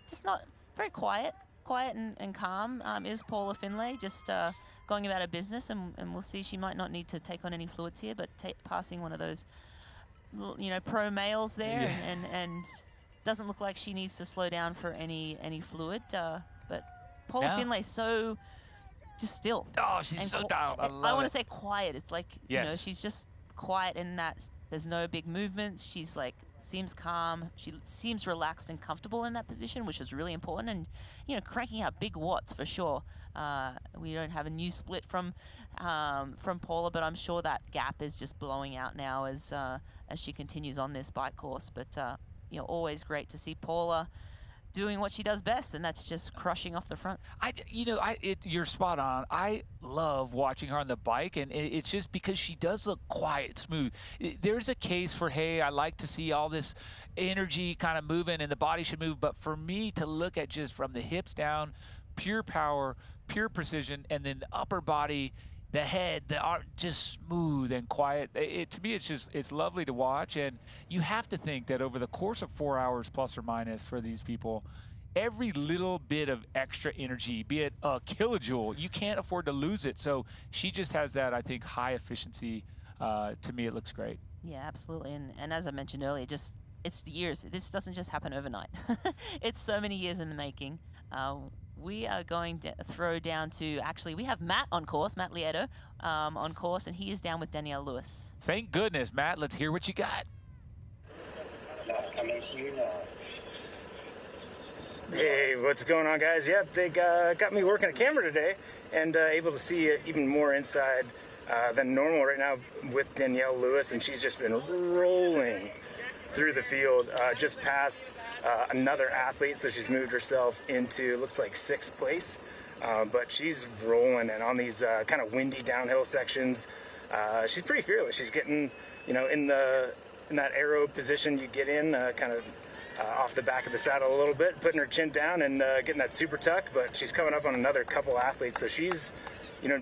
just not very quiet and calm is Paula Finlay, just going about her business, and we'll see, she might not need to take on any fluids here, but passing one of those, you know, pro males there, and doesn't look like she needs to slow down for any fluid, but Paula Finlay's so just still. Oh, she's so down. I want to say quiet. It's like, you know, she's just quiet in that there's no big movements. She's like, seems calm. She seems relaxed and comfortable in that position, which is really important. And, you know, cranking out big watts for sure. We don't have a new split from Paula, but I'm sure that gap is just blowing out now as she continues on this bike course. But, you know, always great to see Paula doing what she does best, and that's just crushing off the front. You're spot on. I love watching her on the bike, and it's just because she does look quiet, smooth. There's a case for, hey, I like to see all this energy kind of moving, and the body should move, but for me to look at just from the hips down, pure power, pure precision, and then the upper body, the head, the arm, just smooth and quiet. To me, it's lovely to watch. And you have to think that over the course of 4 hours plus or minus for these people, every little bit of extra energy, be it a kilojoule, you can't afford to lose it. So she just has that, I think, high efficiency. To me, it looks great. Yeah, absolutely. And as I mentioned earlier, it's years. This doesn't just happen overnight. It's so many years in the making. We are going to throw down to, actually, we have Matt on course, Matt Lieto on course, and he is down with Danielle Lewis. Thank goodness, Matt. Let's hear what you got. Hey, what's going on, guys? Yep, they got me working a camera today and able to see even more inside than normal right now with Danielle Lewis, and she's just been rolling through the field, just past another athlete, so she's moved herself into, looks like 6th place, but she's rolling, and on these kind of windy downhill sections, she's pretty fearless. She's getting, you know, in that arrow position you get in, kind of off the back of the saddle a little bit, putting her chin down and getting that super tuck, but she's coming up on another couple athletes, so she's, you know,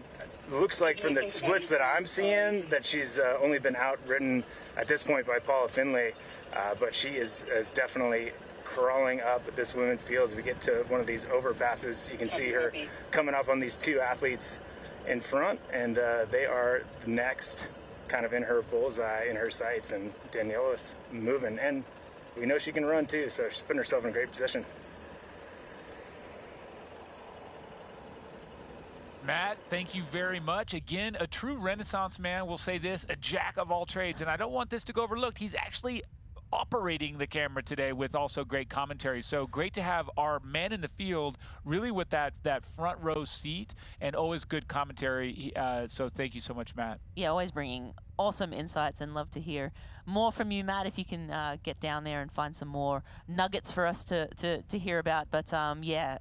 looks like from the splits that I'm seeing that she's only been outridden at this point by Paula Finlay, but she is definitely crawling up at this women's field as we get to one of these overpasses. You can see her coming up on these two athletes in front, and they are next, kind of in her bullseye, in her sights, and Danielle is moving, and we know she can run too, so she's putting herself in a great position. Matt, thank you very much. Again, a true Renaissance man will say this, a jack of all trades, and I don't want this to go overlooked. He's actually operating the camera today with also great commentary. So great to have our man in the field really with that front row seat and always good commentary. So thank you so much, Matt. Yeah, always bringing awesome insights, and love to hear more from you, Matt, if you can get down there and find some more nuggets for us to hear about. But yeah,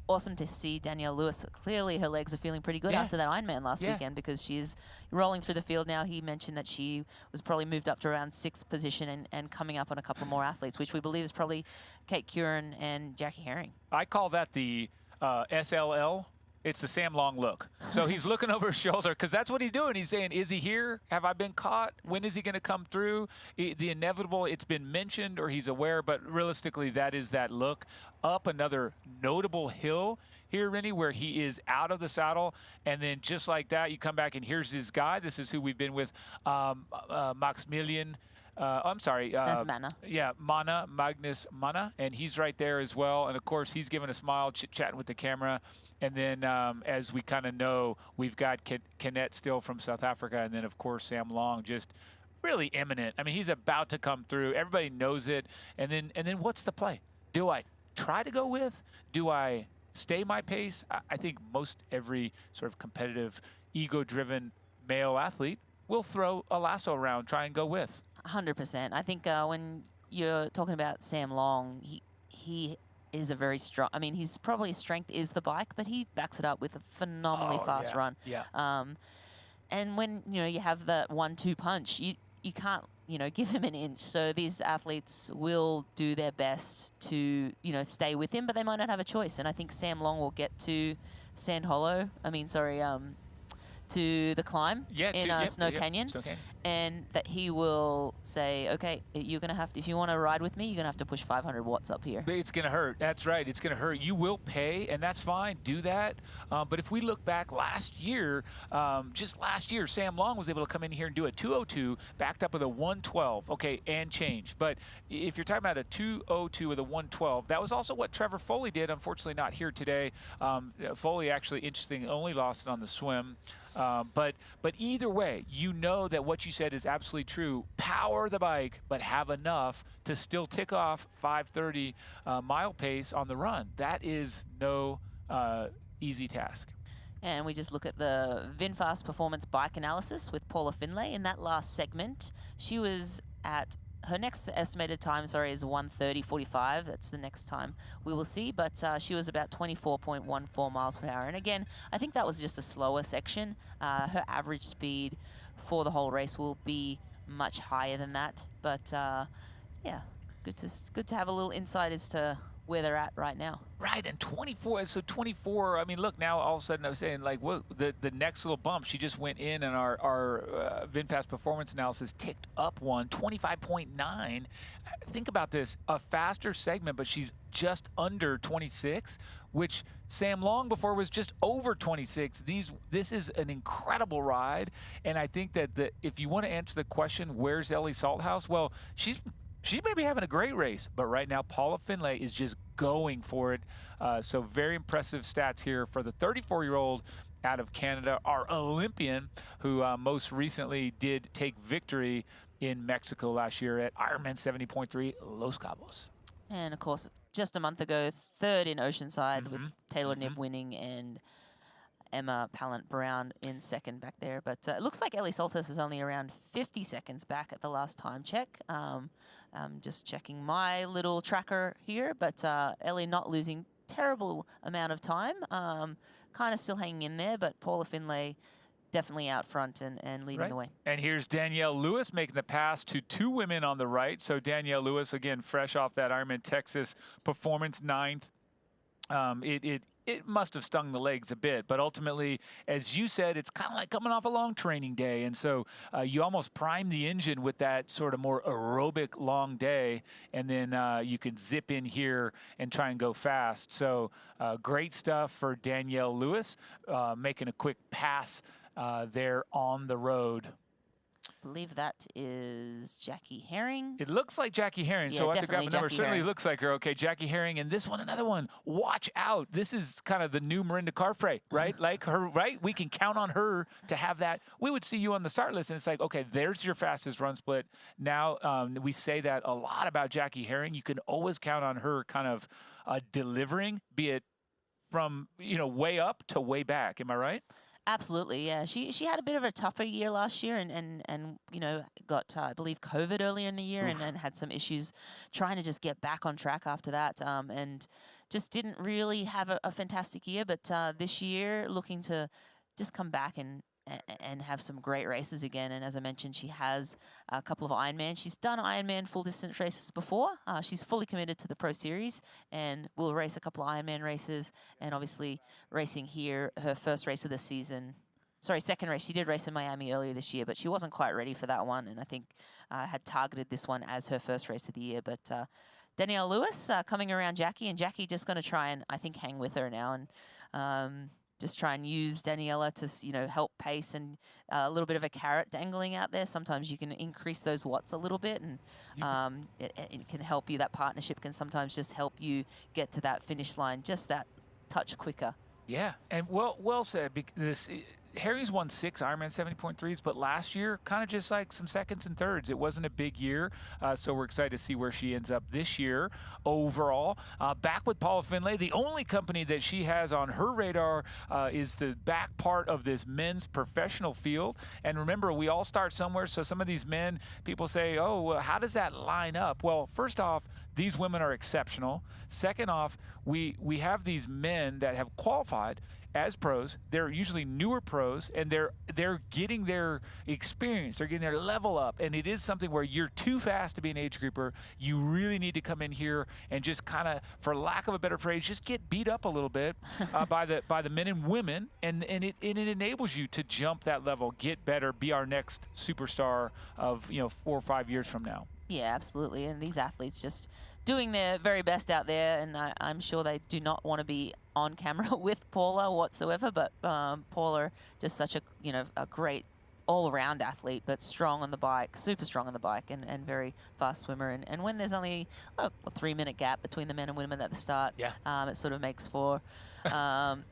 awesome to see Danielle Lewis. Clearly her legs are feeling pretty good after that Ironman last weekend, because she's rolling through the field now. He mentioned that she was probably moved up to around 6th position and coming up on a couple more athletes, which we believe is probably Kate Curran and Jackie Herring. I call that the SLL. It's the Sam Long look. So he's looking over his shoulder, because that's what he's doing. He's saying, is he here? Have I been caught? When is he going to come through? The inevitable, it's been mentioned, or he's aware, but realistically, that is that look. Up another notable hill here, Rennie, where he is out of the saddle, and then just like that, you come back, and here's his guy. This is who we've been with, Maximilian. I'm sorry. That's Mana. Yeah, Magnus Mana, and he's right there as well. And, of course, he's giving a smile, chit-chatting with the camera. And then, as we kind of know, we've got Kenneth still from South Africa, and then, of course, Sam Long, just really imminent. I mean, he's about to come through. Everybody knows it. And then what's the play? Do I try to go with? Do I stay my pace? I think most every sort of competitive, ego-driven male athlete will throw a lasso around, try and go with. 100%. I think when you're talking about Sam Long, he is a very strong, I mean, his probably strength is the bike, but he backs it up with a phenomenally fast run. Yeah. And when, you have that 1-2 punch, you can't, give him an inch. So these athletes will do their best to, stay with him, but they might not have a choice. And I think Sam Long will get to to the climb in Snow Canyon, and that he will say, okay, you're going to have to, if you want to ride with me, you're going to have to push 500 watts up here. It's going to hurt. That's right. It's going to hurt. You will pay, and that's fine. Do that. But if we look back last year, just last year, Sam Long was able to come in here and do a 2:02, backed up with a 1:12, okay, and change. But if you're talking about a 2:02 with a 1:12, that was also what Trevor Foley did. Unfortunately, not here today. Foley actually, interesting, only lost it on the swim. But either way, you know that what you said is absolutely true. Power the bike, but have enough to still tick off 5:30 mile pace on the run. That is no easy task. And we just look at the VinFast performance bike analysis with Paula Finlay. In that last segment, she was at her next estimated time, is 1:30.45. That's the next time we will see. But she was about 24.14 miles per hour. And again, I think that was just a slower section. Her average speed for the whole race will be much higher than that. But yeah, good to have a little insight as to where they're at right now. Right, and 24, so 24, I mean, look, now all of a sudden I was saying, like, what, the next little bump, she just went in and our VinFast performance analysis ticked up 25.9. Think about this, a faster segment, but she's just under 26, which Sam Long before was just over 26. This is an incredible ride, and I think that if you want to answer the question, where's Ellie Salthouse? Well, she's maybe having a great race, but right now Paula Finlay is just going for it. So very impressive stats here for the 34-year-old out of Canada, our Olympian, who most recently did take victory in Mexico last year at IRONMAN 70.3 Los Cabos. And, of course, just a month ago, third in Oceanside with Taylor Knibb winning and Emma Pallant-Brown in second back there. But it looks like Ellie Salthouse is only around 50 seconds back at the last time check. I'm just checking my little tracker here, but Ellie not losing terrible amount of time. Kind of still hanging in there, but Paula Finlay definitely out front and leading the way. And here's Danielle Lewis making the pass to two women on the right. So Danielle Lewis, again, fresh off that Ironman Texas performance, 9th. it must have stung the legs a bit, but ultimately, as you said, it's kind of like coming off a long training day. And so you almost prime the engine with that sort of more aerobic long day, and then you can zip in here and try and go fast. So great stuff for Danielle Lewis, making a quick pass there on the road. I believe that is Jackie Herring. It looks like Jackie Herring, Yeah, so I'll have to grab definitely the number. Jackie Certainly Herring. looks like her. Okay, Jackie Herring, and this one, another one. Watch out. This is kind of the new Marinda Carfrae, right? Like her, right? We can count on her to have that. We would see you on the start list, and it's like, okay, there's your fastest run split. Now, we say that a lot about Jackie Herring. You can always count on her kind of delivering, be it from, way up to way back. Am I right? Absolutely, yeah. She had a bit of a tougher year last year, and got I believe COVID earlier in the year, and had some issues trying to just get back on track after that, and just didn't really have a fantastic year. But this year, looking to just come back and have some great races again. And as I mentioned, she has a couple of Ironman. She's done Ironman full distance races before. She's fully committed to the Pro Series and will race a couple of Ironman races. And obviously racing here, her first race of the season. Sorry, second race. She did race in Miami earlier this year, but she wasn't quite ready for that one. And I think had targeted this one as her first race of the year. But Danielle Lewis coming around Jackie, and Jackie just going to try and, I think, hang with her now. And just try and use Daniela to, help pace, and a little bit of a carrot dangling out there. Sometimes you can increase those watts a little bit, and it can help you. That partnership can sometimes just help you get to that finish line just that touch quicker. Yeah, and well said. Harry's won 6 Ironman 70.3s, but last year, kind of just like some seconds and thirds. It wasn't a big year, so we're excited to see where she ends up this year overall. Back with Paula Finlay, the only company that she has on her radar is the back part of this men's professional field. And remember, we all start somewhere, so some of these men, people say, oh, well, how does that line up? Well, first off, these women are exceptional. Second off, we have these men that have qualified as pros. They're usually newer pros, and they're getting their experience, they're getting their level up, and it is something where you're too fast to be an age grouper. You really need to come in here and just kind of, for lack of a better phrase, just get beat up a little bit by the men and women, and it enables you to jump that level, get better, be our next superstar of 4 or 5 years from now. Yeah, absolutely. And these athletes just doing their very best out there, and I'm sure they do not want to be on camera with Paula whatsoever, but Paula, just such a great all-around athlete, but strong on the bike, super strong on the bike, and very fast swimmer. And when there's only a 3-minute gap between the men and women at the start, it sort of makes for the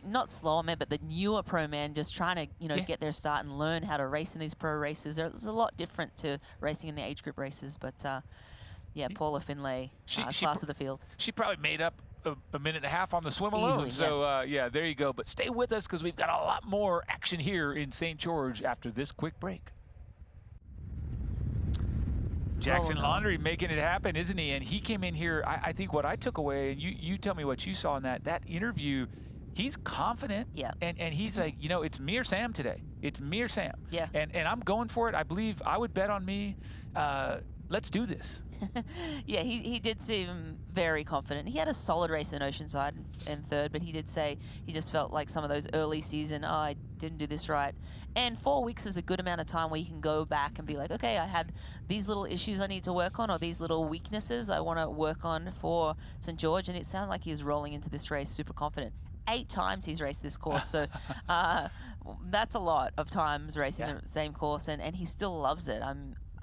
not slower men, but the newer pro men just trying to get their start and learn how to race in these pro races. There's a lot different to racing in the age group races, but Paula Finlay, class of the field. She probably made up a minute and a half on the swim alone. Easily, so there you go. But stay with us, because we've got a lot more action here in St. George after this quick break. Jackson Laundry making it happen, isn't he? And he came in here, I think what I took away, and you tell me what you saw in that interview, he's confident. Yeah. And he's like, it's me or Sam today. It's me or Sam. Yeah. And I'm going for it. I believe I would bet on me. Let's do this. Yeah, he did seem very confident. He had a solid race in Oceanside in third, but he did say he just felt like some of those early season, I didn't do this right. And 4 weeks is a good amount of time where you can go back and be like, okay, I had these little issues I need to work on, or these little weaknesses I want to work on for St. George. And it sounded like he was rolling into this race super confident. 8 times he's raced this course, so that's a lot of times racing the same course, and he still loves it.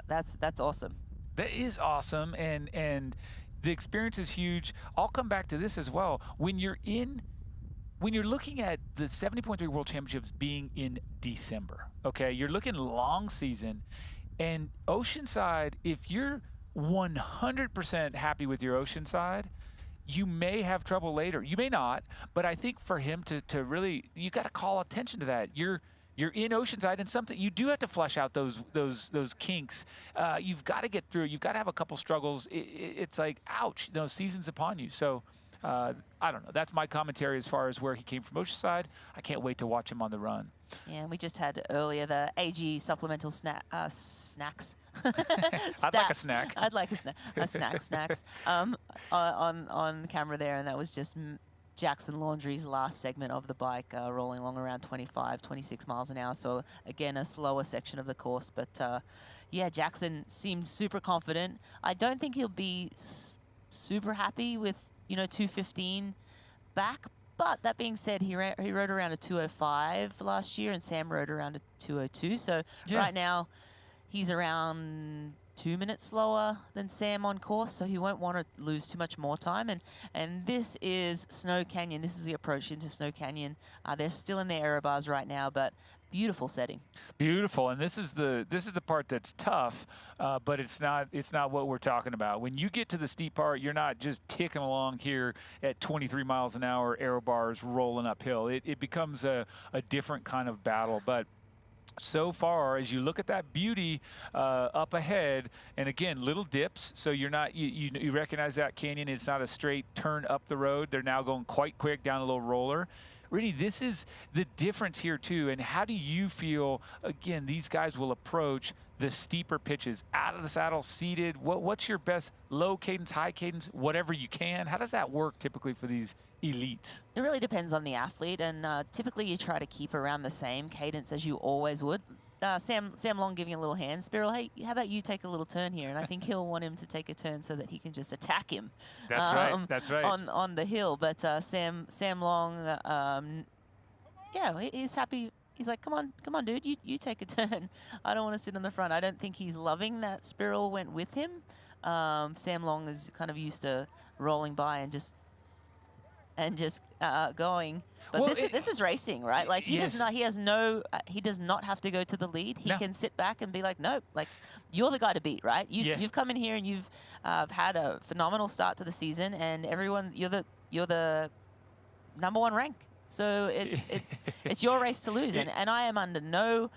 That's awesome. That is awesome, and the experience is huge. I'll come back to this as well. When you're looking at the 70.3 World Championships being in December, okay, you're looking long season, and Oceanside, if you're 100% happy with your Oceanside, you may have trouble later. You may not, but I think for him to really, you got to call attention to that. You're in Oceanside, and something you do have to flush out those kinks. You've got to get through. You've got to have a couple struggles. It's like, ouch, season's upon you. So I don't know. That's my commentary as far as where he came from Oceanside. I can't wait to watch him on the run. Yeah, and we just had earlier the AG supplemental snacks I'd like a snack. I'd like a snack. Snacks. On camera there, and that was just Jackson Laundrie's last segment of the bike, rolling along around 25, 26 miles an hour. So again, a slower section of the course. But yeah, Jackson seemed super confident. I don't think he'll be super happy with 2:15 back. But that being said, he rode around a 2:05 last year, and Sam rode around a 2:02. So right now, he's around 2 minutes slower than Sam on course, so he won't want to lose too much more time. And this is Snow Canyon. This is the approach into Snow Canyon. They're still in their error bars right now, but beautiful setting. Beautiful, and this is the part that's tough, but it's not what we're talking about. When you get to the steep part, you're not just ticking along here at 23 miles an hour, aero bars rolling uphill. It becomes a different kind of battle, but so far, as you look at that beauty up ahead, and again, little dips, so you're not you recognize that canyon. It's not a straight turn up the road. They're now going quite quick down a little roller. Really, this is the difference here too. And how do you feel? Again, these guys will approach the steeper pitches out of the saddle, seated. What's your best low cadence, high cadence, whatever you can? How does that work typically for these elites? It really depends on the athlete, and typically you try to keep around the same cadence as you always would. Sam Long giving a little hand. Spiral, hey, how about you take a little turn here? And I think he'll want him to take a turn so that he can just attack him. That's right. That's right. On the hill. But Sam Long, yeah, he's happy. He's like, come on, dude, you take a turn. I don't want to sit in the front. I don't think he's loving that Spiral went with him. Sam Long is kind of used to rolling by and just going. But well, this is racing, right? Like he does not have to go to the lead. He can sit back and be like, nope, like you're the guy to beat, right? You've come in here and you've had a phenomenal start to the season, and you're the number one rank. So it's your race to lose, and I am under no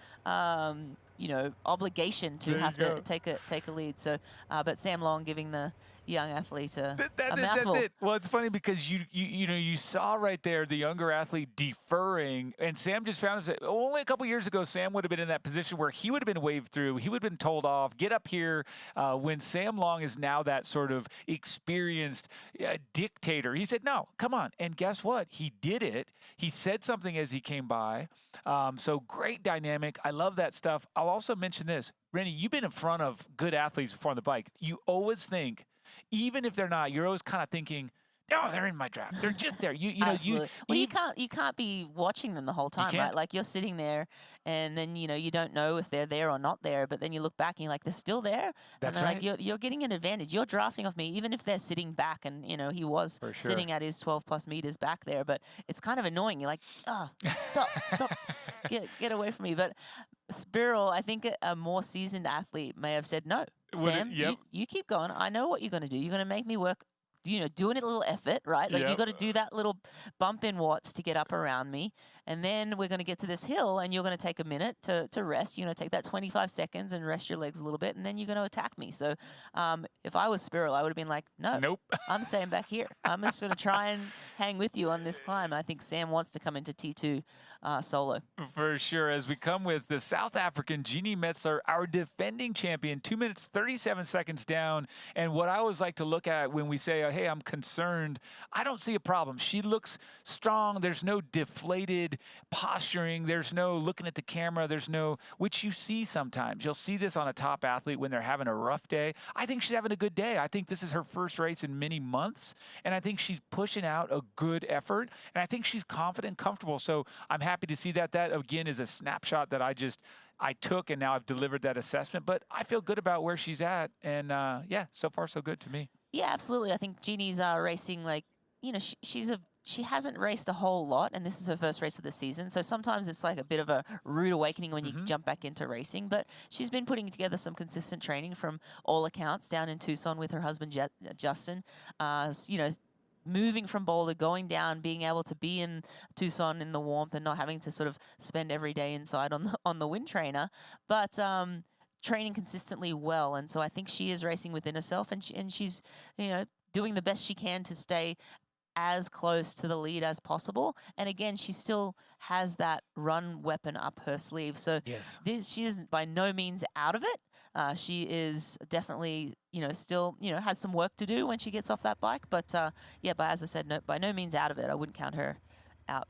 obligation to have to take a lead. So, but Sam Long giving the young athlete a mouthful. That's it. Well, it's funny because you saw right there the younger athlete deferring, and Sam just found himself. Only a couple years ago, Sam would have been in that position where he would have been waved through. He would have been told off, get up here. When Sam Long is now that sort of experienced dictator, he said, no, come on. And guess what? He did it. He said something as he came by. So great dynamic. I love that stuff. I'll also mention this. Rennie, you've been in front of good athletes before on the bike. You always think, even if they're not, you're always kind of thinking, oh, they're in my draft. They're just there. You can't be watching them the whole time, right? Like you're sitting there, and then you don't know if they're there or not there. But then you look back and you're like, they're still there. That's and right. Like you're getting an advantage. You're drafting off me, even if they're sitting back. And he was sitting at his 12+ meters back there. But it's kind of annoying. You're like, oh, stop, get away from me. But Spiral, I think a more seasoned athlete may have said, no, Sam, you keep going. I know what you're going to do. You're going to make me work. Doing it a little effort, right? Like you got to do that little bump in watts to get up around me. And then we're going to get to this hill, and you're going to take a minute to rest. You're going to take that 25 seconds and rest your legs a little bit, and then you're going to attack me. So if I was Spiral, I would have been like, nope. I'm staying back here. I'm just going to try and hang with you on this climb. I think Sam wants to come into T2 solo. For sure. As we come with the South African Jeannie Metzler, our defending champion, 2 minutes, 37 seconds down. And what I always like to look at when we say, hey, I'm concerned, I don't see a problem. She looks strong. There's no deflated posturing. There's no looking at the camera. There's no, which you see sometimes. You'll see this on a top athlete when they're having a rough day. I think she's having a good day. I think this is her first race in many months, and I think she's pushing out a good effort, and I think she's confident and comfortable. So I'm happy to see that. That, again, is a snapshot that I took, and now I've delivered that assessment. But I feel good about where she's at, and so far so good to me. Yeah, absolutely. I think Jeannie's racing she hasn't raced a whole lot, and this is her first race of the season. So sometimes it's like a bit of a rude awakening when you jump back into racing. But she's been putting together some consistent training from all accounts down in Tucson with her husband, Justin. Moving from Boulder, going down, being able to be in Tucson in the warmth and not having to sort of spend every day inside on the wind trainer. But training consistently well. And so I think she is racing within herself, and she's, doing the best she can to stay as close to the lead as possible. And again, she still has that run weapon up her sleeve. So Yes. she is by no means out of it. She is definitely, still, has some work to do when she gets off that bike. But yeah, but as I said, by no means out of it. I wouldn't count her out.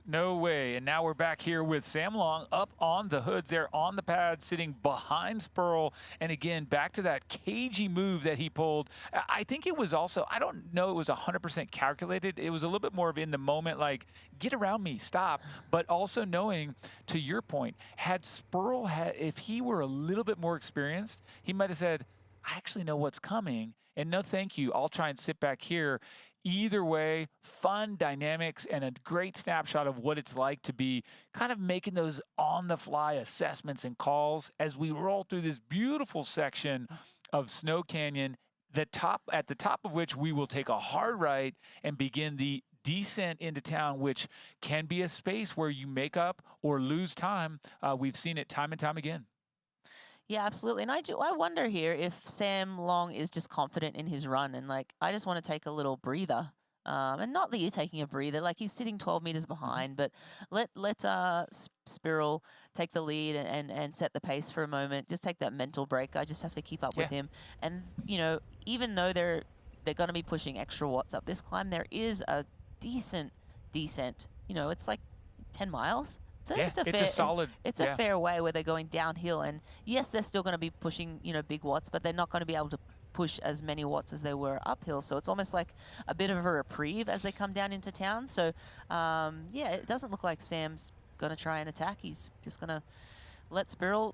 No way. And now we're back here with Sam Long up on the hoods there on the pad, sitting behind Spurl. And again, back to that cagey move that he pulled. I think it was also, I don't know, it was 100% calculated. It was a little bit more of in the moment, like, get around me, stop. But also knowing, to your point, had Spurl, if he were a little bit more experienced, he might have said, I actually know what's coming. And no, thank you. I'll try and sit back here. Either way, fun dynamics and a great snapshot of what it's like to be kind of making those on-the-fly assessments and calls as we roll through this beautiful section of Snow Canyon, at the top of which we will take a hard right and begin the descent into town, which can be a space where you make up or lose time. We've seen it time and time again. Yeah, absolutely. And I wonder here if Sam Long is just confident in his run and like, I just want to take a little breather. And not that you're taking a breather, like he's sitting 12 meters behind, but let Spurl take the lead and set the pace for a moment. Just take that mental break. I just have to keep up with him. And, even though they're going to be pushing extra watts up this climb, there is a decent descent. It's like 10 miles. It's a fair way where they're going downhill, and yes, they're still going to be pushing big watts, but they're not going to be able to push as many watts as they were uphill. So it's almost like a bit of a reprieve as they come down into town. So yeah, it doesn't look like Sam's going to try and attack. He's just going to let Spurl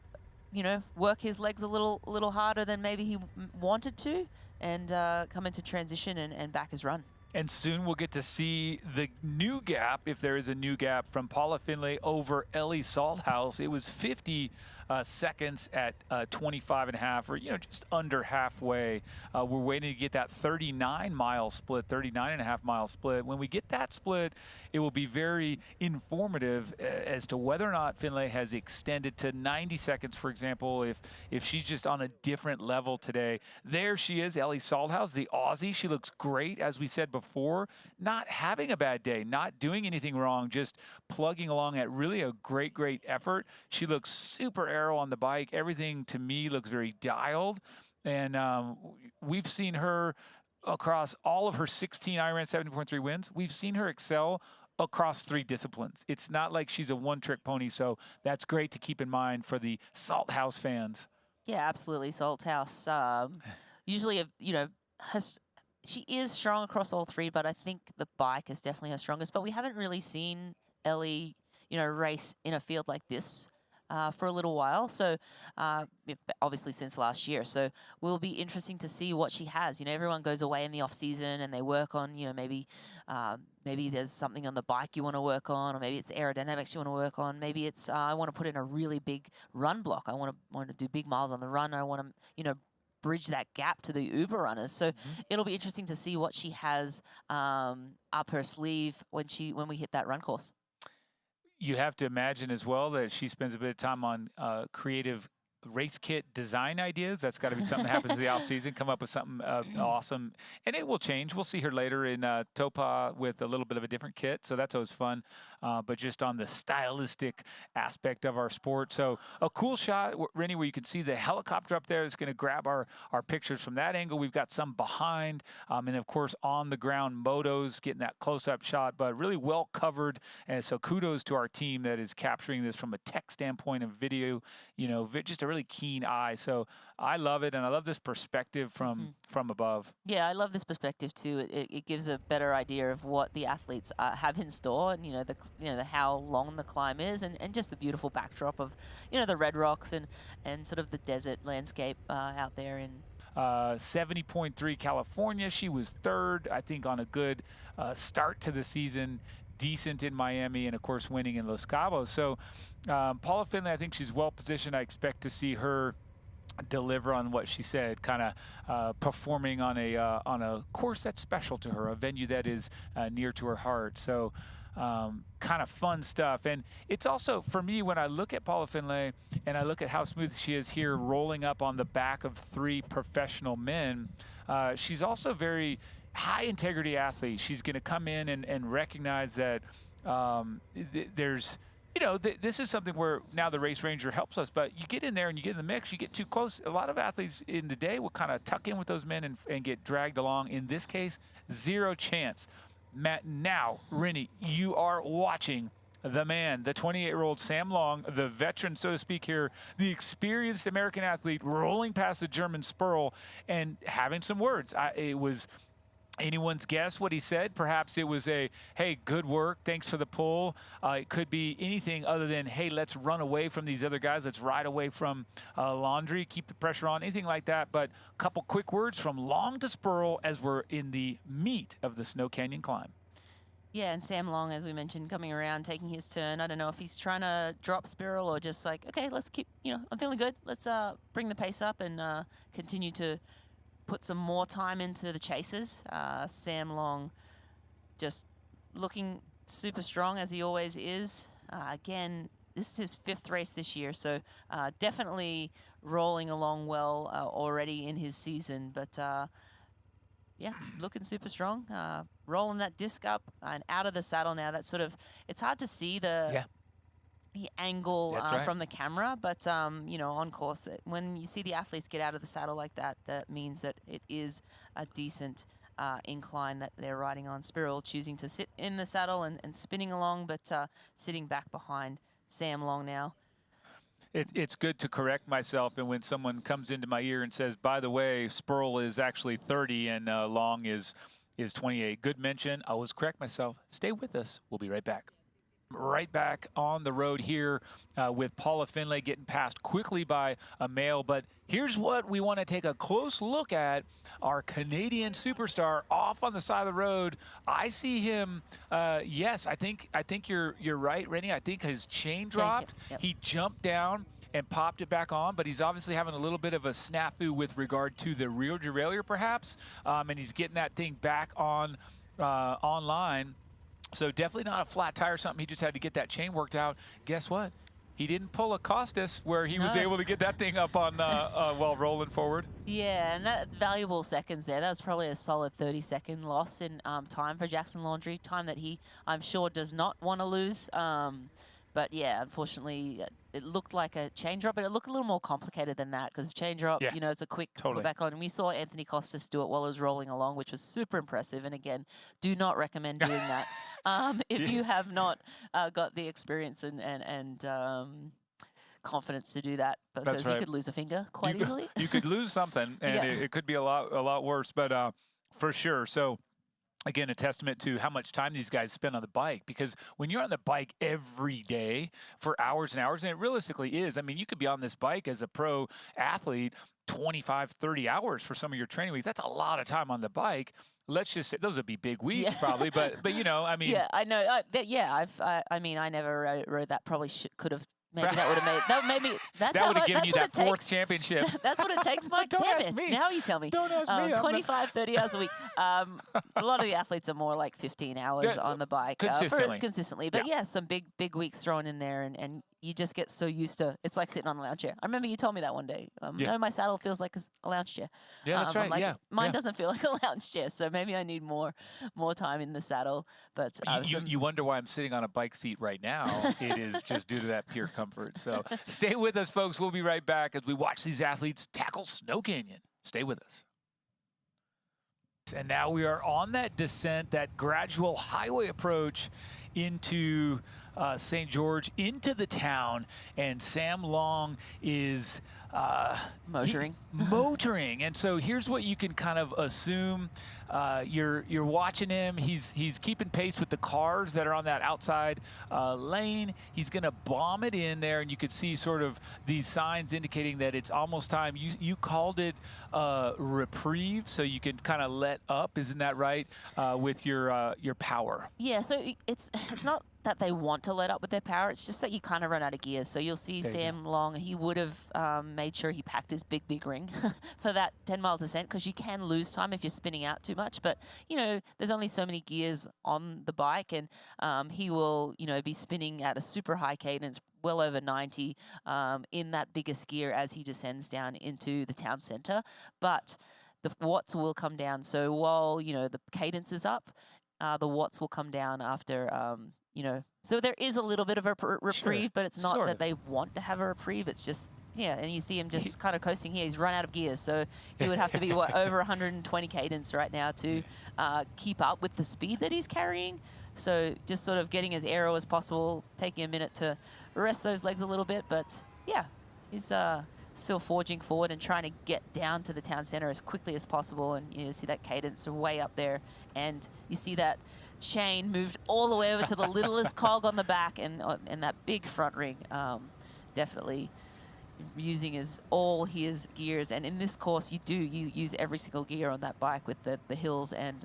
work his legs a little harder than maybe he wanted to, and come into transition and back his run. And soon we'll get to see the new gap, if there is a new gap, from Paula Findlay over Ellie Salthouse. It was 50 seconds at 25.5, or just under halfway. We're waiting to get that 39-mile split, 39.5-mile split. When we get that split, it will be very informative as to whether or not Findlay has extended to 90 seconds, for example, if she's just on a different level today. There she is, Ellie Salthouse, the Aussie. She looks great, as we said before, not having a bad day, not doing anything wrong, just plugging along at really a great effort. She looks super aero on the bike. Everything to me looks very dialed, and we've seen her across all of her 16 IRONMAN 70.3 wins. We've seen her excel across 3 disciplines. It's not like she's a one-trick pony, so that's great to keep in mind for the Salthouse fans. Yeah, absolutely. Salthouse, usually, she is strong across all 3, but I think the bike is definitely her strongest. But we haven't really seen Ellie, race in a field like this for a little while. So obviously since last year. So will be interesting to see what she has. Everyone goes away in the off season and they work on, maybe there's something on the bike you want to work on, or maybe it's aerodynamics you want to work on. Maybe it's I want to put in a really big run block. I want to do big miles on the run. I want to, bridge that gap to the Uber runners. So it'll be interesting to see what she has up her sleeve when we hit that run course. You have to imagine as well that she spends a bit of time on creative race kit design ideas. That's got to be something that happens in the off season. Come up with something awesome, and it will change. We'll see her later in Topa with a little bit of a different kit, so that's always fun. But just on the stylistic aspect of our sport, so a cool shot, Rennie, where you can see the helicopter up there is going to grab our pictures from that angle. We've got some behind, and of course on the ground motos getting that close-up shot, but really well covered. And so kudos to our team that is capturing this from a tech standpoint of video. Just a really keen eye. So I love it, and I love this perspective from above. Yeah, I love this perspective too. It gives a better idea of what the athletes have in store, and the how long the climb is, and just the beautiful backdrop of the red rocks and sort of the desert landscape out there in 70.3 California. She was 3rd, I think, on a good start to the season. Decent in Miami, and of course winning in Los Cabos. So Paula Findlay, I think she's well positioned. I expect to see her deliver on what she said, kind of performing on a course that's special to her, a venue that is near to her heart. So kind of fun stuff. And it's also, for me, when I look at Paula Findlay and I look at how smooth she is here rolling up on the back of 3 professional men, she's also very high integrity athlete. She's going to come in and recognize that there's, this is something where now the race ranger helps us, but you get in there and you get in the mix, you get too close. A lot of athletes in the day will kind of tuck in with those men and get dragged along. In this case, zero chance. Matt, now, Rennie, you are watching the man, the 28-year-old Sam Long, the veteran, so to speak here, the experienced American athlete rolling past the German Sperl and having some words. It was anyone's guess what he said. Perhaps it was a, hey, good work, thanks for the pull. It could be anything other than, hey, let's run away from these other guys. Let's ride away from Laundry, keep the pressure on, anything like that. But a couple quick words from Long to Sperl as we're in the meat of the Snow Canyon climb. Yeah, and Sam Long, as we mentioned, coming around, taking his turn. I don't know if he's trying to drop Sperl or just like, okay, let's keep, I'm feeling good. Let's bring the pace up and continue to put some more time into the chases. Sam Long just looking super strong as he always is. Again, this is his 5th race this year, so definitely rolling along well already in his season. But yeah, looking super strong. Rolling that disc up and out of the saddle now. That's sort of, it's hard to see the angle from the camera, but on course, that when you see the athletes get out of the saddle like that, that means that it is a decent incline that they're riding on. Sperl choosing to sit in the saddle and spinning along, but sitting back behind Sam Long now. It's good to correct myself, and when someone comes into my ear and says, by the way, Sperl is actually 30 and Long is 28. Good mention. I always correct myself. Stay with us. We'll be right back. Right back on the road here with Paula Finlay getting passed quickly by a male. But here's what we want to take a close look at. Our Canadian superstar off on the side of the road. I see him. Yes, I think you're right, Rennie. I think his chain dropped. Yep. He jumped down and popped it back on, but he's obviously having a little bit of a snafu with regard to the rear derailleur, perhaps, and he's getting that thing back on online. So definitely not a flat tire or something. He just had to get that chain worked out. Guess what? He didn't pull a Costas where he was able to get that thing up on while rolling forward. Yeah, and that valuable seconds there. That was probably a solid 30-second loss in time for Jackson Laundry, time that he, I'm sure, does not want to lose. But yeah, unfortunately, it looked like a chain drop, but it looked a little more complicated than that because chain drop, it's a quick put back on. And we saw Anthony Costas do it while he was rolling along, which was super impressive. And again, do not recommend doing that if you have not got the experience and confidence to do that, because you could lose a finger quite easily. You could lose something, and it could be a lot worse. But for sure, so. Again, a testament to how much time these guys spend on the bike, because when you're on the bike every day for hours and hours, and it realistically is, I mean, you could be on this bike as a pro athlete 25, 30 hours for some of your training weeks. That's a lot of time on the bike. Let's just say those would be big weeks probably, but I mean. Yeah, I know. I mean, I never rode that. Probably could have. Maybe that would have made that. Maybe that would have given you that 4th championship. That's what it takes, Mike. Don't Damn ask it. me. Now you tell me. Don't ask me. 25, 30 hours a week. A lot of the athletes are more like 15 hours on the bike consistently. But some big weeks thrown in there, and you just get so used to. It's like sitting on a lounge chair. I remember you told me that one day. No, my saddle feels like a lounge chair. Yeah, that's right. Like, mine doesn't feel like a lounge chair, so maybe I need more time in the saddle. But you wonder why I'm sitting on a bike seat right now. It is just due to that pure comfort. So stay with us, folks. We'll be right back as we watch these athletes tackle Snow Canyon. Stay with us. And now we are on that descent, that gradual highway approach into St. George, into the town, and Sam Long is motoring. And so here's what you can kind of assume. You're watching him. He's keeping pace with the cars that are on that outside lane. He's going to bomb it in there, and you could see sort of these signs indicating that it's almost time. You called it reprieve, so you can kind of let up. Isn't that right? With your power. Yeah. So it's not that they want to let up with their power. It's just that you kind of run out of gears. So you'll see Sam Long, he would have made sure he packed his big ring for that 10-mile descent, because you can lose time if you're spinning out too much. But, there's only so many gears on the bike, and he will, be spinning at a super high cadence, well over 90 in that biggest gear as he descends down into the town center. But the watts will come down. So while, you know, the cadence is up, the watts will come down after, you know, so there is a little bit of a reprieve, but it's not that they want to have a reprieve. It's just, yeah, and you see him just kind of coasting here. He's run out of gears, so he would have to be, what, over 120 cadence right now to keep up with the speed that he's carrying. So just sort of getting as aero as possible, taking a minute to rest those legs a little bit. But, yeah, he's still forging forward and trying to get down to the town center as quickly as possible. And you see that cadence way up there. And you see that chain moved all the way over to the littlest cog on the back and that big front ring. Definitely using all his gears. And in this course, you use every single gear on that bike with the hills and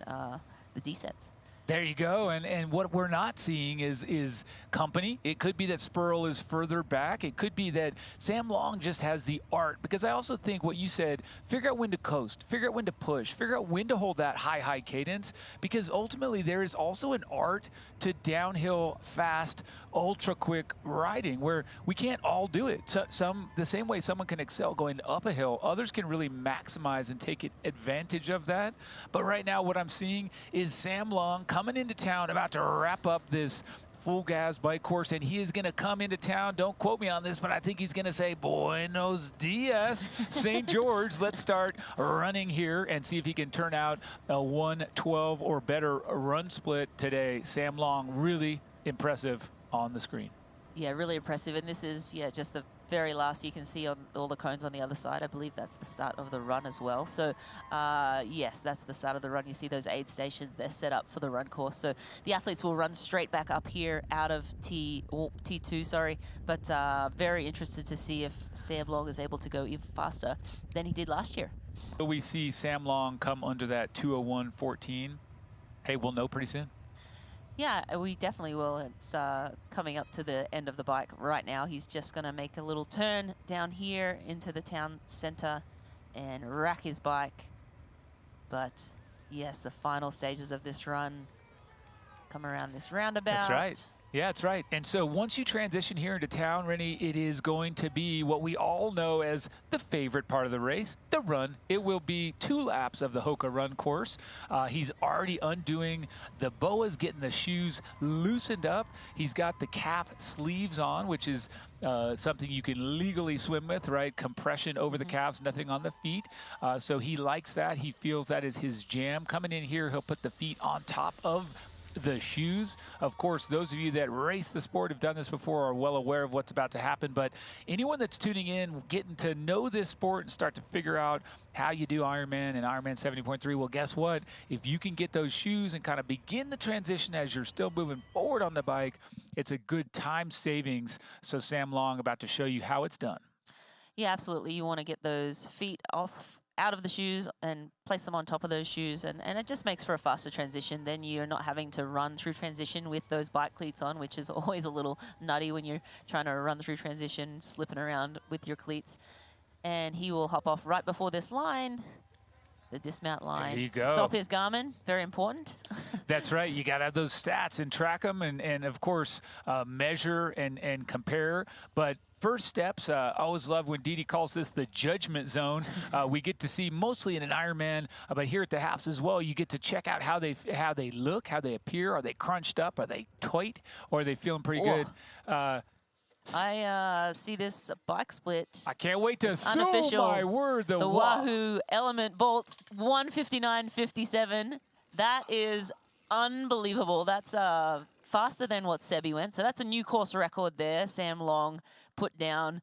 the descents. There you go, and what we're not seeing is company. It could be that Spurl is further back. It could be that Sam Long just has the art, because I also think what you said, figure out when to coast, figure out when to push, figure out when to hold that high cadence, because ultimately there is also an art to downhill, fast, ultra-quick riding where we can't all do it. So the same way someone can excel going up a hill, others can really maximize and take advantage of that. But right now what I'm seeing is Sam Long coming into town, about to wrap up this full gas bike course, and he is going to come into town. Don't quote me on this, but I think he's going to say, Buenos dias, St. George. Let's start running here and see if he can turn out a 1:12 or better run split today. Sam Long, really impressive on the screen. Yeah, really impressive. And this is, yeah, just the very last you can see on all the cones on the other side. I believe that's the start of the run as well. So, yes, that's the start of the run. You see those aid stations, they're set up for the run course. So the athletes will run straight back up here out of T2, sorry. But very interested to see if Sam Long is able to go even faster than he did last year. We see Sam Long come under that 2:01.14. Hey, we'll know pretty soon. Yeah, we definitely will. It's coming up to the end of the bike right now. He's just going to make a little turn down here into the town center and rack his bike. But yes, the final stages of this run come around this roundabout. That's right. Yeah, that's right. And so once you transition here into town, Rennie, it is going to be what we all know as the favorite part of the race, the run. It will be 2 laps of the Hoka run course. He's already undoing the boas, getting the shoes loosened up. He's got the calf sleeves on, which is something you can legally swim with, right? Compression over the calves, nothing on the feet. So he likes that. He feels that is his jam. Coming in here, he'll put the feet on top of the shoes. Of course, those of you that race the sport have done this before are well aware of what's about to happen, but anyone that's tuning in, getting to know this sport and start to figure out how you do Ironman and Ironman 70.3, well, guess what? If you can get those shoes and kind of begin the transition as you're still moving forward on the bike, it's a good time savings. So Sam Long about to show you how it's done. Yeah, absolutely. You want to get those feet out of the shoes and place them on top of those shoes, and it just makes for a faster transition. Then you're not having to run through transition with those bike cleats on, which is always a little nutty when you're trying to run through transition, slipping around with your cleats. And he will hop off right before this line, the dismount line. There you go. Stop his Garmin, very important. That's right. You got to have those stats and track them and of course, measure and compare. But first steps, I always love when Didi calls this the judgment zone. We get to see mostly in an Ironman, but here at the halves as well, you get to check out how they look, how they appear. Are they crunched up? Are they tight? Or are they feeling pretty good? I see this bike split. I can't wait to see. Unofficial. My word, the Wahoo Element Bolt 1:59.57. That is unbelievable. That's faster than what Sebi went. So that's a new course record there. Sam Long put down.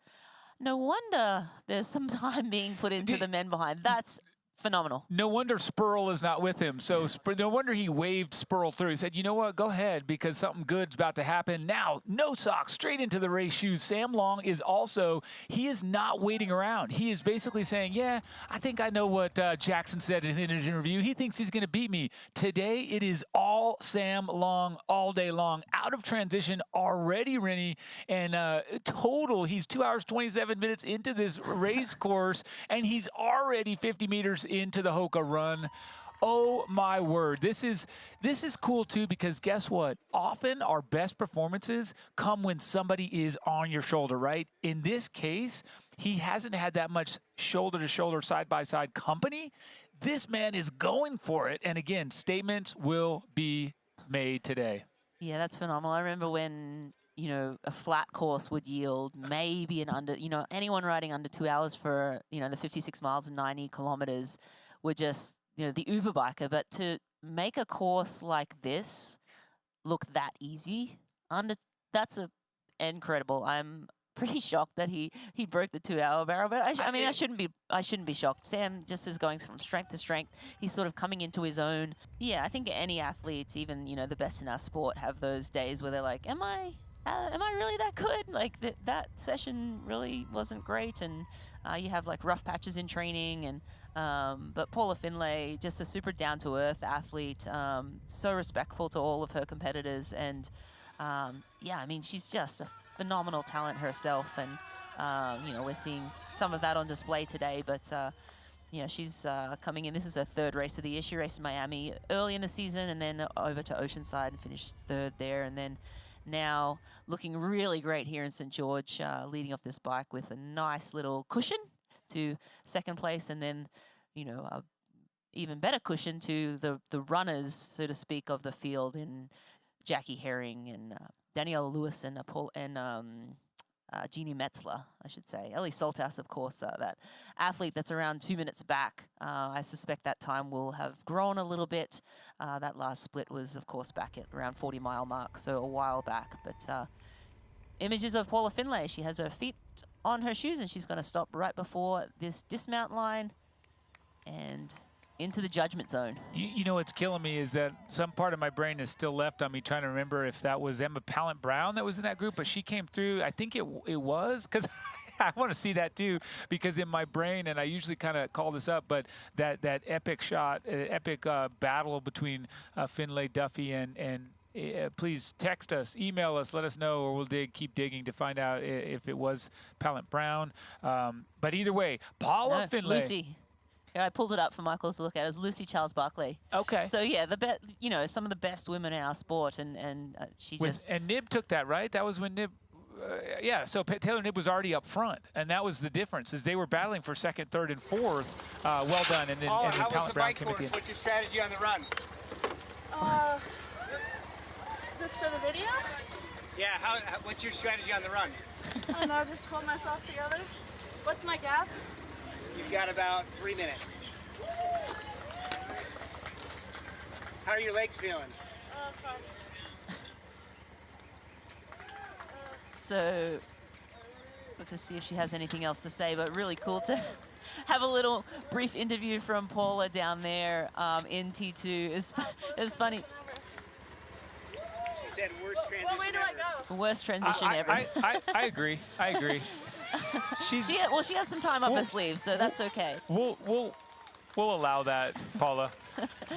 No wonder there's some time being put into the men behind. That's phenomenal. No wonder Spurl is not with him. So no wonder he waved Spurl through. He said, you know what, go ahead, because something good's about to happen. Now, no socks, straight into the race shoes. Sam Long is also, he is not waiting around. He is basically saying, yeah, I think I know what Jackson said in his interview. He thinks he's going to beat me. Today, it is all Sam Long all day long. Out of transition already, Rennie. And total, he's 2 hours, 27 minutes into this race course, and he's already 50 meters into the Hoka run. Oh my word. This is cool too, because guess what? Often our best performances come when somebody is on your shoulder, right? In this case, he hasn't had that much shoulder to shoulder, side by side company. this man is going for it. And again, statements will be made today. Yeah, that's phenomenal. I remember when, you know, a flat course would yield maybe an under, you know, anyone riding under 2 hours for, you know, the 56 miles and 90 kilometers were just, you know, the Uber biker. But to make a course like this look that easy, that's incredible. I'm pretty shocked that he broke the 2 hour barrel, but I mean, I shouldn't be shocked. Sam just is going from strength to strength. He's sort of coming into his own. Yeah, I think any athletes, even, you know, the best in our sport, have those days where they're like, am I really that good? Like that session really wasn't great, and you have like rough patches in training. And but Paula Findlay, just a super down to earth athlete, so respectful to all of her competitors, and yeah, I mean, she's just a phenomenal talent herself, and you know, we're seeing some of that on display today. But yeah, she's coming in. This is her third race of the year. She raced in Miami early in the season, and then over to Oceanside and finished third there, and then now looking really great here in St. George, leading off this bike with a nice little cushion to second place, and then, you know, a even better cushion to the runners, so to speak, of the field in Jackie Herring and Danielle Lewis and Jeannie Metzler, I should say. Ellie Salthouse, of course, that athlete that's around 2 minutes back. I suspect that time will have grown a little bit. That last split was, of course, back at around 40-mile mark, so a while back. But images of Paula Findlay. She has her feet on her shoes, and she's going to stop right before this dismount line and into the judgment zone. You know what's killing me is that some part of my brain is still left on me trying to remember if that was Emma Pallant-Brown that was in that group, but she came through. I think it was, because I want to see that too, because in my brain, and I usually kind of call this up, but that epic shot, epic battle between Findlay, Duffy, and please text us, email us, let us know, or we'll keep digging to find out if it was Pallant-Brown. But either way, Paula Findlay. Lucy. Yeah, I pulled it up for Michael to look at. It was Lucy Charles Barclay. Okay. So yeah, you know, some of the best women in our sport, and she just. And Nib took that, right? That was when Nib. Yeah, so Taylor Nib was already up front, and that was the difference, is they were battling for second, third, and fourth. Well done, and then Pallant-Brown came at the end. What's your strategy on the run? Is this for the video? Yeah, what's your strategy on the run? I don't know, just hold myself together. What's my gap? You've got about 3 minutes. How are your legs feeling? Fine. So let's just see if she has anything else to say, but really cool to have a little brief interview from Paula down there in T2. It's funny. She said worst transition What way do I go? Worst transition ever. I agree. I agree. She has some time up her sleeve, so that's okay. We'll allow that, Paula.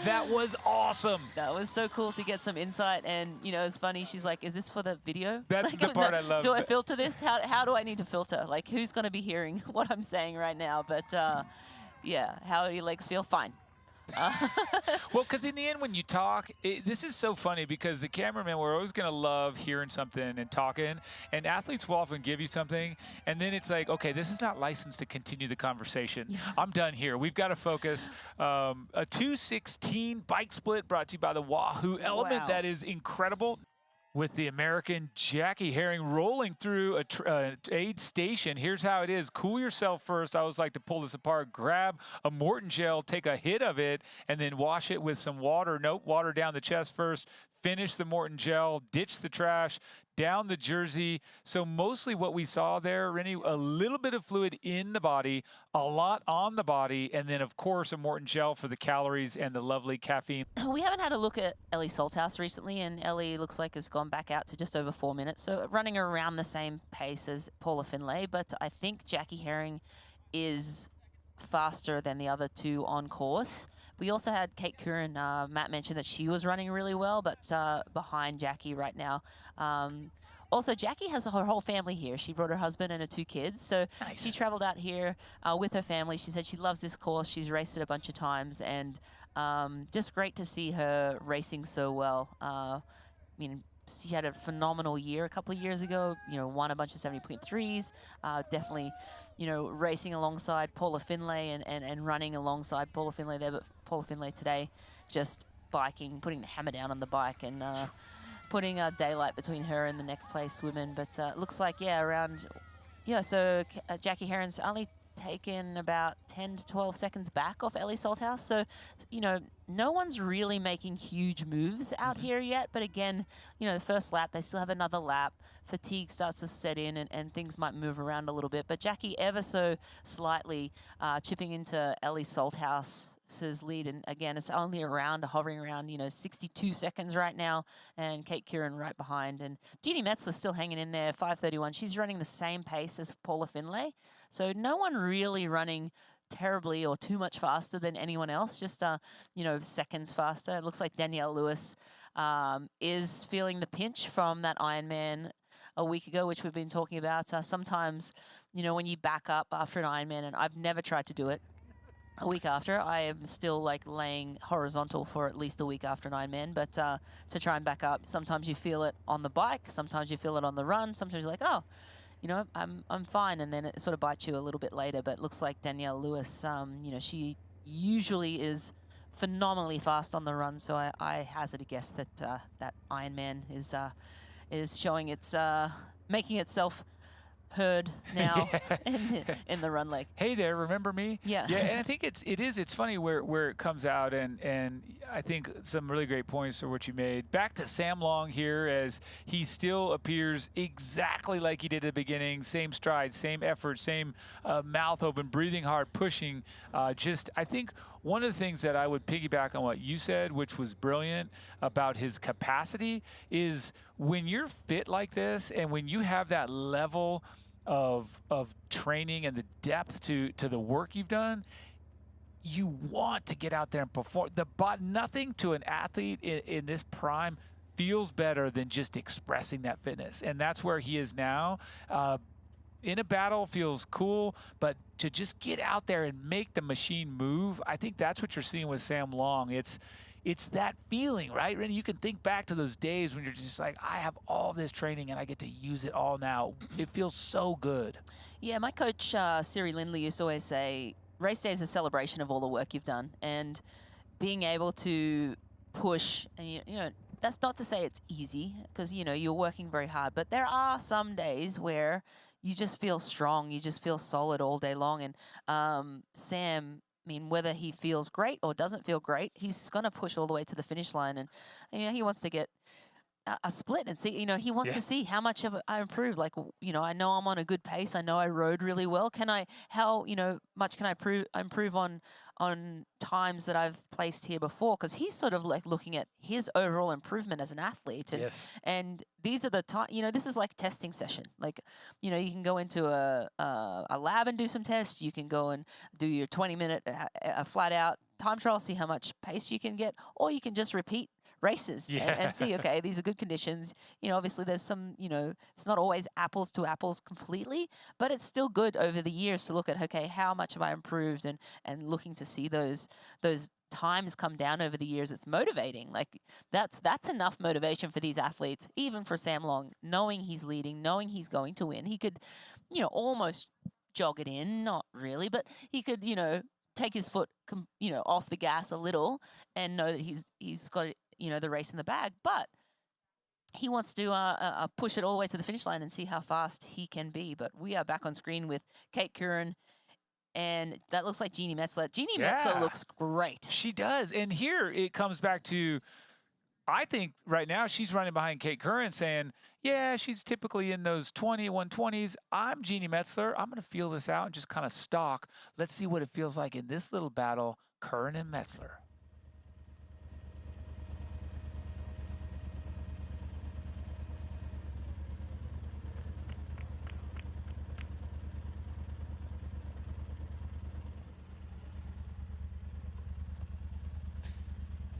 That was awesome. That was so cool to get some insight, and you know, it's funny. She's like, "Is this for the video?" That's like, the part I love. Do I filter this? How do I need to filter? Like, who's going to be hearing what I'm saying right now? But yeah, how your legs feel? Fine. Well, because in the end, when you talk, this is so funny, because the cameraman, we're always going to love hearing something and talking, and athletes will often give you something, and then it's like, okay, this is not licensed to continue the conversation. Yeah. I'm done here. We've got to focus. A 2:16 bike split brought to you by the Wahoo Element. Wow. That is incredible. With the American Jackie Herring rolling through a aid station. Here's how it is. Cool yourself first. I always like to pull this apart. Grab a Morton gel, take a hit of it, and then wash it with some water. Nope, water down the chest first. Finish the Morton gel, ditch the trash, down the jersey. So mostly what we saw there, Rennie, a little bit of fluid in the body, a lot on the body, and then, of course, a Morton gel for the calories and the lovely caffeine. We haven't had a look at Ellie Salthouse recently, and Ellie looks like has gone back out to just over 4 minutes, so running around the same pace as Paula Findlay. But I think Jackie Herring is faster than the other two on course. We also had Kate Curran. Matt mentioned that she was running really well, but behind Jackie right now. Also, Jackie has her whole family here. She brought her husband and her 2 kids. So nice. She traveled out here with her family. She said she loves this course. She's raced it a bunch of times, and just great to see her racing so well. I mean, she had a phenomenal year a couple of years ago. You know, won a bunch of 70.3s. Definitely, you know, racing alongside Paula Finlay and running alongside Paula Finlay there. But Paula Finlay today just biking, putting the hammer down on the bike and putting daylight between her and the next place women. But looks like, yeah, around, yeah, so Jackie Heron's only taken about 10 to 12 seconds back off Ellie Salthouse. So, you know, no one's really making huge moves out here yet. But again, you know, the first lap, they still have another lap. Fatigue starts to set in and things might move around a little bit. But Jackie ever so slightly chipping into Ellie Salthouse's lead. And again, it's only around, hovering around, you know, 62 seconds right now. And Kate Kieran right behind. And Jeannie Metzler's still hanging in there, 5:31. She's running the same pace as Paula Finlay. So no one really running terribly or too much faster than anyone else, just, you know, seconds faster. It looks like Danielle Lewis is feeling the pinch from that Ironman a week ago, which we've been talking about. Sometimes, you know, when you back up after an Ironman, and I've never tried to do it a week after, I am still like laying horizontal for at least a week after an Ironman, but to try and back up, sometimes you feel it on the bike, sometimes you feel it on the run, sometimes you're like, oh, you know, I'm fine, and then it sort of bites you a little bit later. But it looks like Danielle Lewis, you know, she usually is phenomenally fast on the run, so I hazard a guess that that Ironman is showing its making itself heard now in the run leg. Hey there, remember me? Yeah. Yeah, and I think it's funny where it comes out, and I think some really great points are what you made. Back to Sam Long here, as he still appears exactly like he did at the beginning. Same stride, same effort, same mouth open, breathing hard, pushing. Just, I think one of the things that I would piggyback on what you said, which was brilliant about his capacity, is when you're fit like this and when you have that level of training and the depth to the work you've done, you want to get out there and perform. Nothing to an athlete in this prime feels better than just expressing that fitness, and that's where he is now. In a battle feels cool, but to just get out there and make the machine move, I think that's what you're seeing with Sam Long. It's that feeling, right? And you can think back to those days when you're just like, I have all this training and I get to use it all now. It feels so good. Yeah, my coach, Siri Lindley, used to always say, race day is a celebration of all the work you've done. And being able to push, and you know, that's not to say it's easy, because, you know, you're working very hard. But there are some days where you just feel strong, you just feel solid all day long. And Sam, I mean, whether he feels great or doesn't feel great, he's going to push all the way to the finish line. And, you know, he wants to get a split and see, you know, he wants to see how much of I improved. Like, you know, I know I'm on a good pace. I know I rode really well. How, you know, much can I improve on times that I've placed here before? Because he's sort of like looking at his overall improvement as an athlete. And, and these are the time, you know, this is like testing session. Like, you know, you can go into a lab and do some tests. You can go and do your 20-minute flat out time trial, see how much pace you can get, or you can just repeat races and see, okay, these are good conditions. You know, obviously there's some, you know, it's not always apples to apples completely, but it's still good over the years to look at, okay, how much have I improved, and looking to see those times come down over the years. It's motivating. Like that's enough motivation for these athletes, even for Sam Long, knowing he's leading, knowing he's going to win. He could, you know, almost jog it in, not really, but he could, you know, take his foot, you know, off the gas a little and know that he's got, you know, the race in the bag. But he wants to push it all the way to the finish line and see how fast he can be. But we are back on screen with Kate Curran, and that looks like Jeannie Metzler. Jeannie Metzler looks great. She does. And here it comes back to, I think right now she's running behind Kate Curran saying, yeah, she's typically in those 120s. I'm Jeannie Metzler. I'm going to feel this out and just kind of stalk. Let's see what it feels like in this little battle, Curran and Metzler.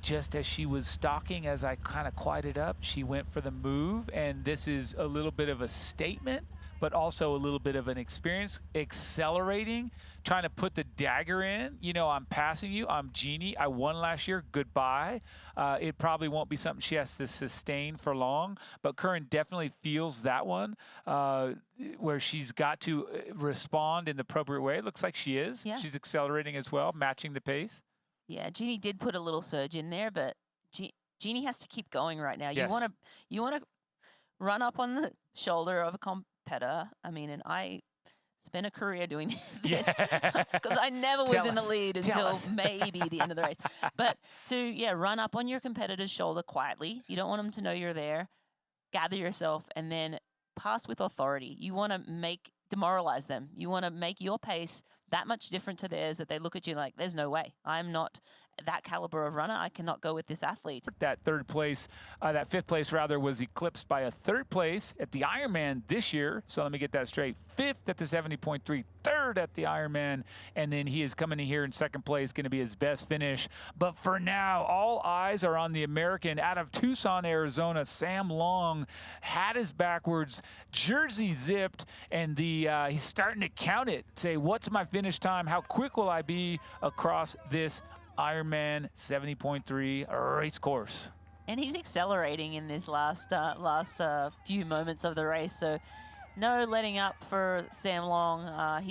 Just as she was stalking, as I kind of quieted up, she went for the move, and this is a little bit of a statement but also a little bit of an experience, accelerating, trying to put the dagger in. You know, I'm passing you. I'm Jeannie. I won last year. Goodbye. It probably won't be something she has to sustain for long, but Curran definitely feels that one where she's got to respond in the appropriate way. It looks like she is. Yeah. She's accelerating as well, matching the pace. Yeah, Jeannie did put a little surge in there, but Jeannie has to keep going right now. Yes. You want to run up on the shoulder of a competitor. I mean, and I spent a career doing this because I never was in the lead until maybe the end of the race. But to run up on your competitor's shoulder quietly. You don't want them to know you're there. Gather yourself and then pass with authority. You want to demoralize them. You want to make your pace that much different to theirs that they look at you like, there's no way. I'm not that caliber of runner. I cannot go with this athlete. That fifth place rather, was eclipsed by a third place at the Ironman this year. So let me get that straight. Fifth at the 70.3, third at the Ironman, and then he is coming in here in second place, going to be his best finish. But for now, all eyes are on the American out of Tucson, Arizona. Sam Long, hat is backwards, jersey zipped, and he's starting to count it. Say, what's my finish time? How quick will I be across this Ironman 70.3 race course? And he's accelerating in this last few moments of the race. So no letting up for Sam Long.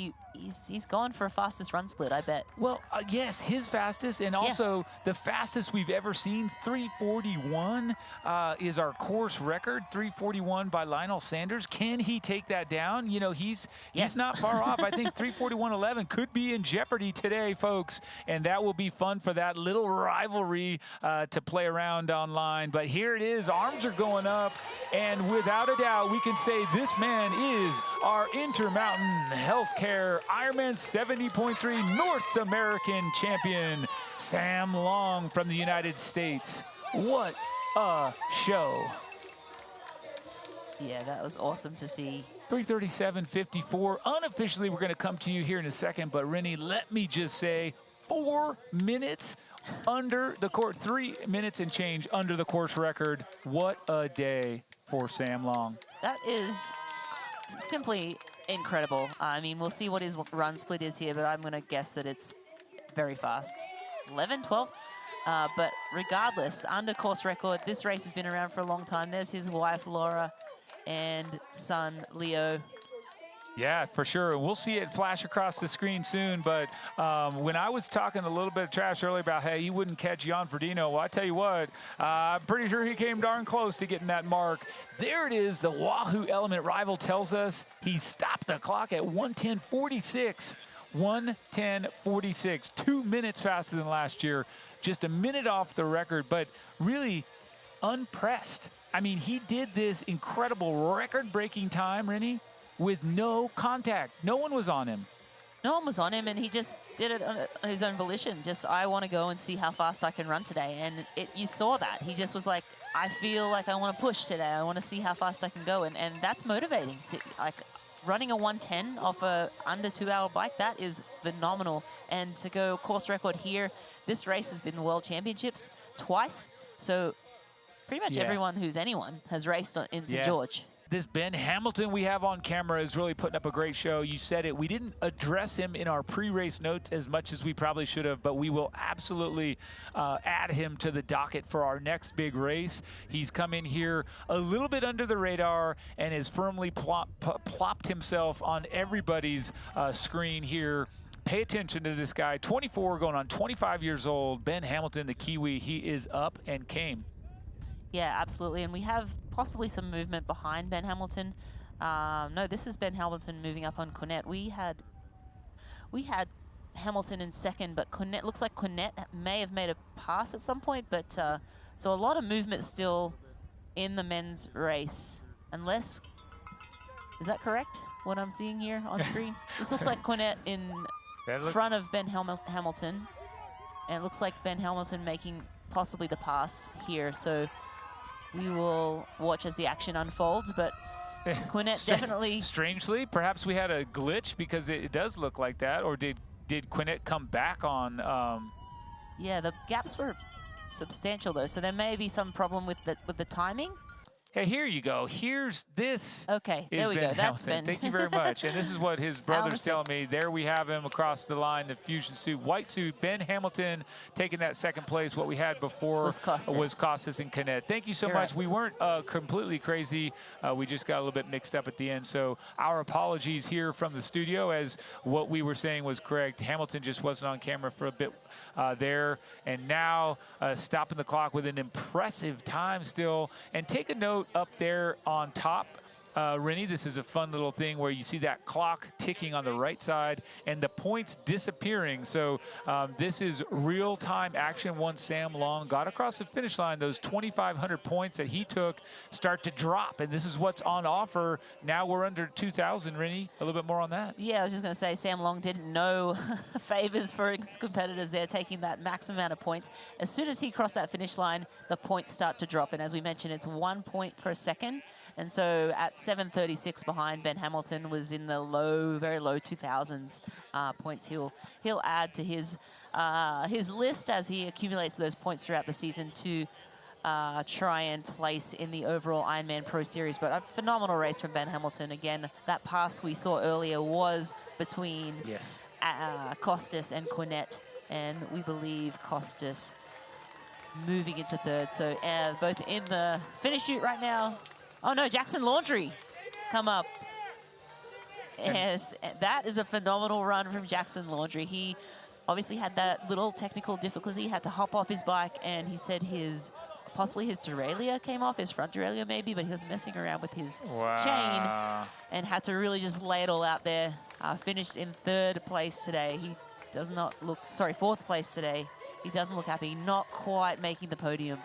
He's gone for a fastest run split, I bet. Well, yes, his fastest, and also the fastest we've ever seen. 3:41 is our course record. 3:41 by Lionel Sanders. Can he take that down? You know, he's not far off. I think 3:41.11 could be in jeopardy today, folks, and that will be fun for that little rivalry to play around online. But here it is. Arms are going up, and without a doubt, we can say this man is our Intermountain Healthcare Ironman 70.3 North American champion, Sam Long from the United States. What a show. Yeah, that was awesome to see. 3:37.54. Unofficially, we're going to come to you here in a second, but Rennie, let me just say 4 minutes under the course, 3 minutes and change under the course record. What a day for Sam Long. That is simply incredible. I mean, we'll see what his run split is here, but I'm going to guess that it's very fast. 11, 12. But regardless, under course record, this race has been around for a long time. There's his wife, Laura, and son, Leo. Yeah, for sure. We'll see it flash across the screen soon. But when I was talking a little bit of trash earlier about, hey, you wouldn't catch Jan Frodeno, well, I tell you what, I'm pretty sure he came darn close to getting that mark. There it is. The Wahoo Element rival tells us he stopped the clock at 1:10.46. 1:10.46. 2 minutes faster than last year. Just a minute off the record, but really unpressed. I mean, he did this incredible record-breaking time, Rennie, with no contact. No one was on him. No one was on him, and he just did it on his own volition. Just, I want to go and see how fast I can run today. And you saw that. He just was like, I feel like I want to push today. I want to see how fast I can go. And that's motivating. Like, running a 1:10 off a under 2 hour bike, that is phenomenal. And to go course record here, this race has been the World Championships twice. So pretty much everyone who's anyone has raced in St. George. This Ben Hamilton we have on camera is really putting up a great show. You said it. We didn't address him in our pre-race notes as much as we probably should have, but we will absolutely add him to the docket for our next big race. He's come in here a little bit under the radar and has firmly plopped himself on everybody's screen here. Pay attention to this guy. 24, going on 25 years old. Ben Hamilton, the Kiwi, he is up and came. Yeah, absolutely. And we have possibly some movement behind Ben Hamilton. No, this is Ben Hamilton moving up on Cornette. We had Hamilton in second, but Cornette looks like Cornette may have made a pass at some point. But so a lot of movement still in the men's race. Unless, is that correct? What I'm seeing here on screen? This looks like Cornette in front of Ben Hamilton, and it looks like Ben Hamilton making possibly the pass here. So we will watch as the action unfolds, but Cornette definitely... Strangely, perhaps we had a glitch because it does look like that, or did Cornette come back on... Yeah, the gaps were substantial though, so there may be some problem with the timing. Hey, here you go. Here's this. Okay, is there we Ben go. That's Hamilton. Ben. Thank you very much. And this is what his brother's Hamilton. telling me. There we have him across the line, the fusion suit, white suit. Ben Hamilton taking that second place. What we had before Was Costas and Canet. Thank you so You're much. right. We weren't completely crazy. We just got a little bit mixed up at the end. So our apologies here from the studio, as what we were saying was correct. Hamilton just wasn't on camera for a bit there. And now stopping the clock with an impressive time still. And take a note up there on top. Rennie, this is a fun little thing where you see that clock ticking on the right side and the points disappearing. So this is real-time action once Sam Long got across the finish line. Those 2,500 points that he took start to drop, and this is what's on offer. Now we're under 2,000, Rennie. A little bit more on that. Yeah, I was just going to say Sam Long didn't know favors for his competitors there, taking that maximum amount of points. As soon as he crossed that finish line, the points start to drop. And as we mentioned, it's 1 point per second. And so at 7:36 behind, Ben Hamilton was in the low, very low 2000s points. He'll add to his list as he accumulates those points throughout the season to try and place in the overall Ironman Pro Series. But a phenomenal race from Ben Hamilton. Again, that pass we saw earlier was between Costas and Cornette, and we believe Costas moving into third. So both in the finish chute right now. Oh no, Jackson Laundry come up. Yes, that is a phenomenal run from Jackson Laundry. He obviously had that little technical difficulty, had to hop off his bike, and he said possibly his derailleur came off, his front derailleur maybe, but he was messing around with his chain and had to really just lay it all out there. Finished in third place today. He does not look, fourth place today. He doesn't look happy, not quite making the podium.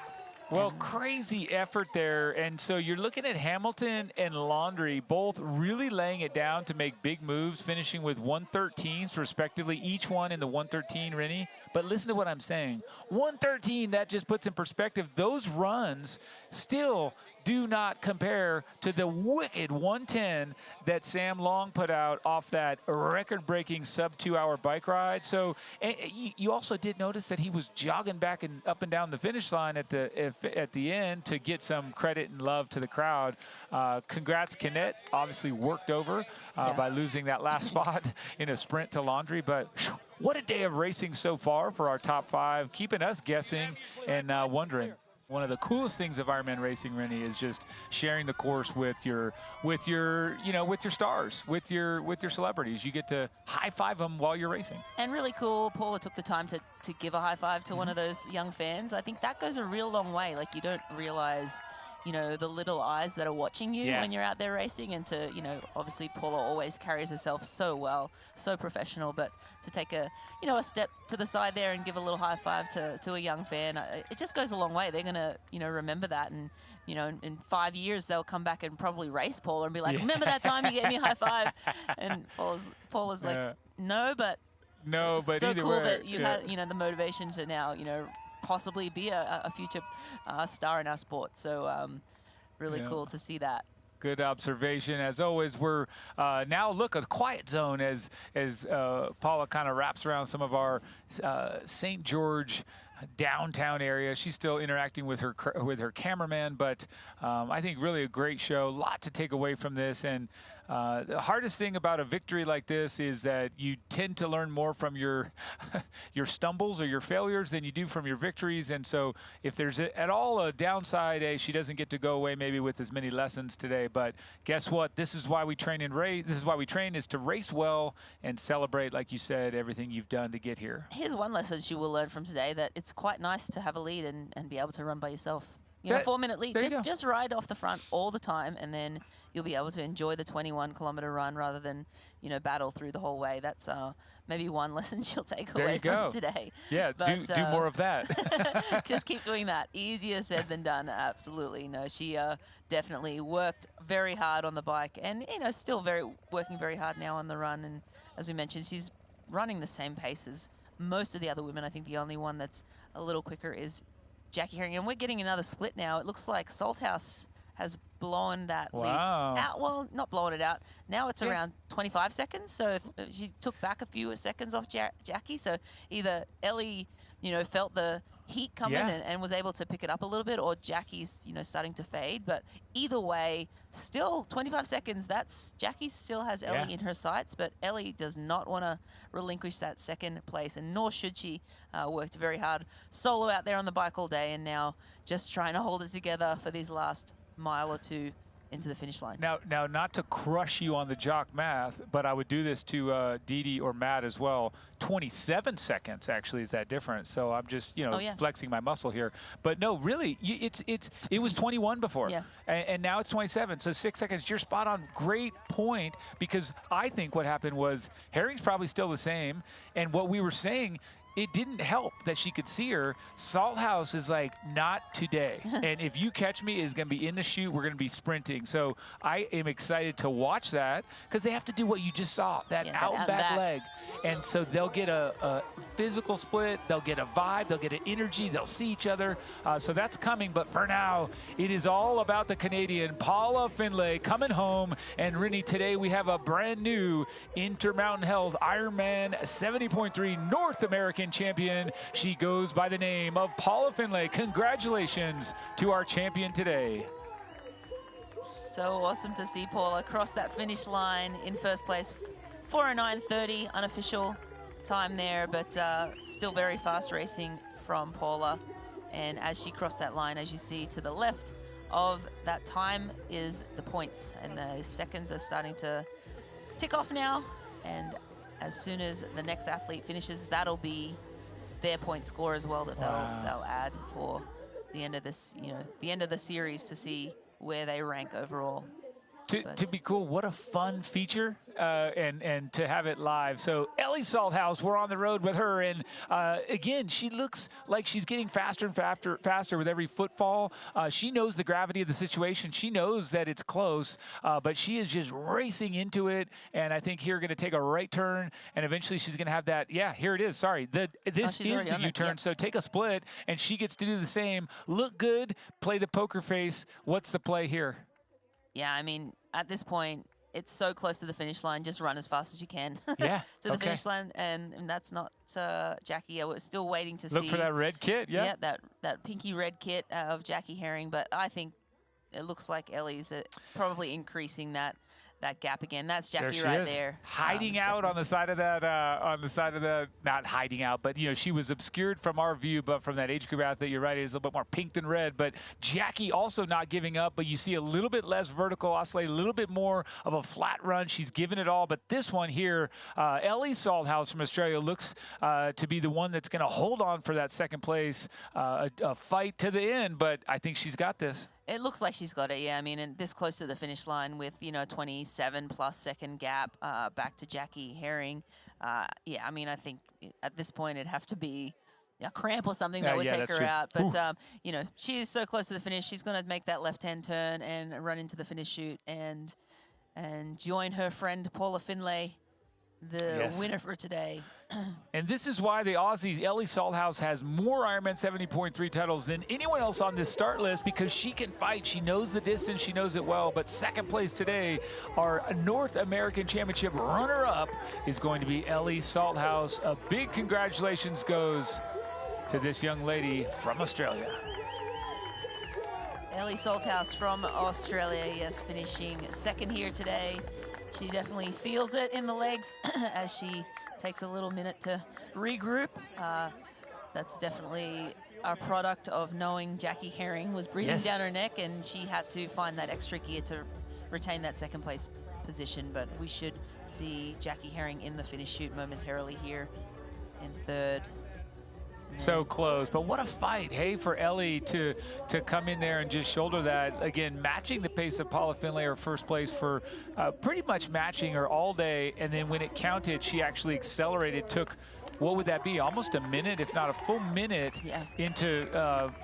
Well, crazy effort there. And so you're looking at Hamilton and Laundry both really laying it down to make big moves, finishing with 113s respectively, each one in the 113, Rennie. But listen to what I'm saying. 113, that just puts in perspective. Those runs still do not compare to the wicked 110 that Sam Long put out off that record-breaking sub-2-hour bike ride. So you also did notice that he was jogging back and up and down the finish line at the end to get some credit and love to the crowd. Congrats, Canet. Obviously worked over by losing that last spot in a sprint to Laundry. But what a day of racing so far for our top five, keeping us guessing and wondering. One of the coolest things of Ironman racing, Rennie, is just sharing the course with your stars, with your celebrities. You get to high five them while you're racing. And really cool, Paula took the time to give a high five to one of those young fans. I think that goes a real long way. Like, you don't realize, the little eyes that are watching you when you're out there racing, and to, obviously Paula always carries herself so well, so professional, but to take a step to the side there and give a little high five to a young fan, it just goes a long way. They're gonna, remember that, and, in 5 years they'll come back and probably race Paula and be like, remember that time you gave me a high five? And Paula's like, no, but so either cool way, that you had, the motivation to now, possibly be a future star in our sport. So really cool to see that. Good observation. As always, we're now a quiet zone as Paula kind of wraps around some of our St. George downtown area. She's still interacting with her cameraman, but I think really a great show. A lot to take away from this, and the hardest thing about a victory like this is that you tend to learn more from your your stumbles or your failures than you do from your victories. And so if there's at all a downside, she doesn't get to go away maybe with as many lessons today. But guess what? This is why we train and race. This is why we train, is to race well and celebrate, like you said, everything you've done to get here. Here's one lesson you will learn from today, that it's quite nice to have a lead and be able to run by yourself. 4-minute lead. Just ride off the front all the time, and then you'll be able to enjoy the 21-kilometer run rather than, battle through the whole way. That's maybe one lesson she'll take away from today. Yeah, but, do more of that. Just keep doing that. Easier said than done. Absolutely. No, she definitely worked very hard on the bike, and still working very hard now on the run. And as we mentioned, she's running the same pace as most of the other women. I think the only one that's a little quicker is Jackie Herring, and we're getting another split now. It looks like Salthouse has blown that lead out. Well, not blown it out. Now it's around 25 seconds, so she took back a few seconds off Jackie. So either Ellie felt the heat coming Yeah. and was able to pick it up a little bit, or Jackie's, starting to fade. But either way, still 25 seconds. Jackie still has Ellie in her sights, but Ellie does not want to relinquish that second place, and nor should she. Worked very hard solo out there on the bike all day, and now just trying to hold it together for these last mile or two into the finish line. Now, not to crush you on the jock math, but I would do this to Dee Dee or Matt as well. 27 seconds actually is that difference. So I'm just, flexing my muscle here. But no, really, it was 21 before, and now it's 27. So 6 seconds. You're spot on. Great point, because I think what happened was Herring's probably still the same, and what we were saying, it didn't help that she could see her. Salthouse is like, not today. And if you catch me, is going to be in the chute. We're going to be sprinting. So I am excited to watch that, because they have to do what you just saw, that out and back leg. And so they'll get a physical split. They'll get a vibe. They'll get an energy. They'll see each other. So that's coming. But for now, it is all about the Canadian Paula Findlay coming home. And Rennie, today we have a brand new Intermountain Health IRONMAN 70.3 North American champion. She goes by the name of Paula Findlay. Congratulations to our champion today. So awesome to see Paula cross that finish line in first place. 4:09:30 unofficial time there, but still very fast racing from Paula. And as she crossed that line, as you see to the left of that time is the points, and the seconds are starting to tick off now. And as soon as the next athlete finishes, that'll be their point score as well that they'll add for the end of this, the end of the series, to see where they rank overall. To be cool, what a fun feature, and to have it live. So Ellie Salthouse, we're on the road with her, and again, she looks like she's getting faster and faster with every footfall. She knows the gravity of the situation. She knows that it's close, but she is just racing into it, and I think here going to take a right turn, and eventually she's going to have that. Yeah, here it is. Sorry, this is the U-turn. So take a split, and she gets to do the same. Look good, play the poker face. What's the play here? Yeah, I mean, at this point, it's so close to the finish line. Just run as fast as you can to the finish line, and that's not Jackie. We're still waiting to see. Look for that red kit, yeah, that pinky red kit of Jackie Herring. But I think it looks like Ellie's probably increasing that gap again. That's Jackie right there. Hiding out on the side of that, not hiding out, but, she was obscured from our view, but from that age group athlete, you're right, it is a little bit more pink than red. But Jackie also not giving up, but you see a little bit less vertical oscillate, a little bit more of a flat run. She's given it all. But this one here, Ellie Salthouse from Australia looks to be the one that's going to hold on for that second place, a fight to the end, but I think she's got this. It looks like she's got it, yeah. I mean, and this close to the finish line with, 27+ second gap back to Jackie Herring. Yeah, I mean, I think at this point it'd have to be a cramp or something that would take her out. But, she is so close to the finish. She's going to make that left-hand turn and run into the finish chute and join her friend Paula Findlay, the winner for today. And this is why the Aussies, Ellie Salthouse, has more Ironman 70.3 titles than anyone else on this start list, because she can fight. She knows the distance. She knows it well. But second place today, our North American Championship runner-up, is going to be Ellie Salthouse. A big congratulations goes to this young lady from Australia. Ellie Salthouse from Australia, yes, finishing second here today. She definitely feels it in the legs as she takes a little minute to regroup. That's definitely a product of knowing Jackie Herring was breathing down her neck, and she had to find that extra gear to retain that second place position. But we should see Jackie Herring in the finish chute momentarily here in third. So close, but what a fight, hey, for Ellie to come in there and just shoulder that. Again, matching the pace of Paula Findlay, her first place, for pretty much matching her all day. And then when it counted, she actually accelerated, took, what would that be, almost a minute, if not a full minute, into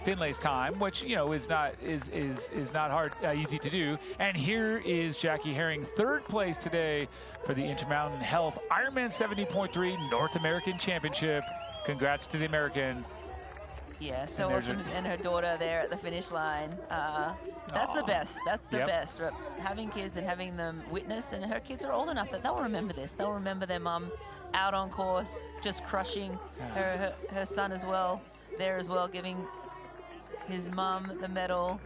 Findlay's time, which, is not hard, easy to do. And here is Jackie Herring, third place today for the Intermountain Health IRONMAN 70.3 North American Championship. Congrats to the American. Yeah, so there's awesome. And her daughter there at the finish line. That's the best. That's the best. Having kids and having them witness, and her kids are old enough that they'll remember this. They'll remember their mum out on course, just crushing her son as well, there as well, giving his mum the medal.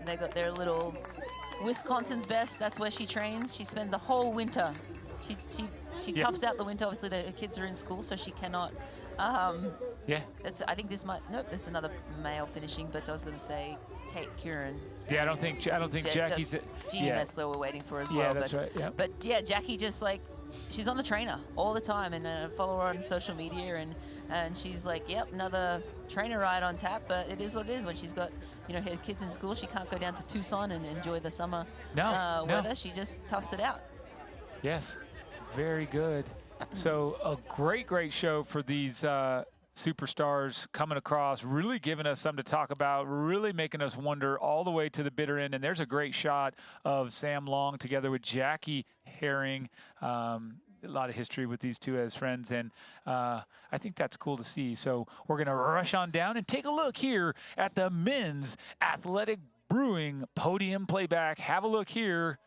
They got their little Wisconsin's best. That's where she trains. She spends the whole winter. She toughs out the winter. Obviously, her kids are in school, so she cannot. I think this might. Nope, this is another male finishing. But I was going to say Kate Curran. Yeah, I don't think Jackie's. Jeannie Metzler we're waiting for as well. Yeah, that's right. Yeah. But yeah, Jackie just like she's on the trainer all the time, and follow her on social media, and she's like, yep, another trainer ride on tap. But it is what it is. When she's got her kids in school, she can't go down to Tucson and enjoy the summer weather. She just toughs it out. Yes, very good. So a great show for these superstars coming across, really giving us something to talk about, really making us wonder all the way to the bitter end. And there's a great shot of Sam Long together with Jackie Herring. A lot of history with these two as friends, and I think that's cool to see. So we're going to rush on down and take a look here at the men's athletic brewing podium playback. Have a look here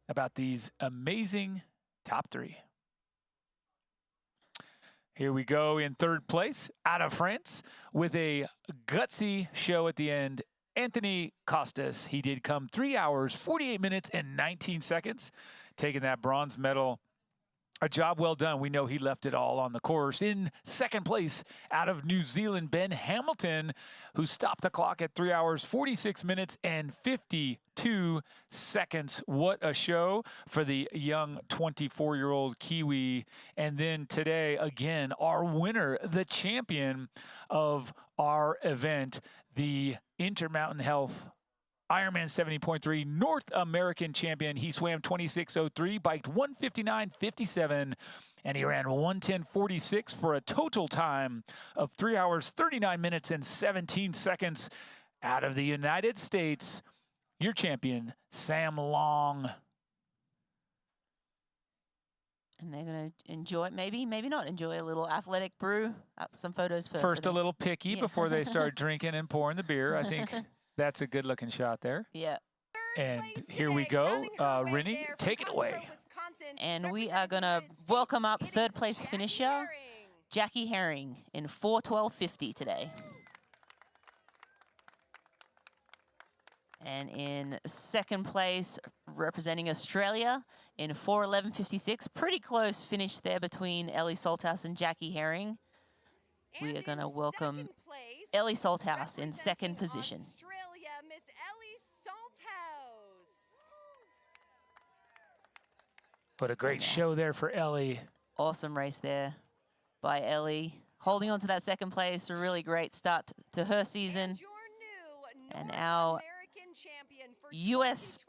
about these amazing top three. Here we go in third place, out of France, with a gutsy show at the end. Anthony Costas. He did come 3 hours, 48 minutes, and 19 seconds, taking that bronze medal. A job well done. We know he left it all on the course. In second place, out of New Zealand, Ben Hamilton, who stopped the clock at 3 hours, 46 minutes, and 52 seconds. What a show for the young 24-year-old Kiwi. And then today, again, our winner, the champion of our event, the Intermountain Health IRONMAN 70.3 North American champion. He swam 26:03, biked 1:59:57, and he ran 1:10:46 for a total time of 3 hours, 39 minutes, and 17 seconds. Out of the United States, your champion, Sam Long. And they're going to enjoy, maybe not enjoy a little athletic brew. Some photos first. First a little picky before they start drinking and pouring the beer. I think that's a good-looking shot there. Yeah. And here we go. Rennie, take it away. And we are going to welcome up third-place finisher, Jackie Herring, in 4:12:50 today. And in second place, representing Australia, in 4:11:56. Pretty close finish there between Ellie Salthouse and Jackie Herring. We are going to welcome Ellie Salthouse in second position. What a great show there for Ellie. Awesome race there by Ellie. Holding on to that second place, a really great start to her season. And our U.S.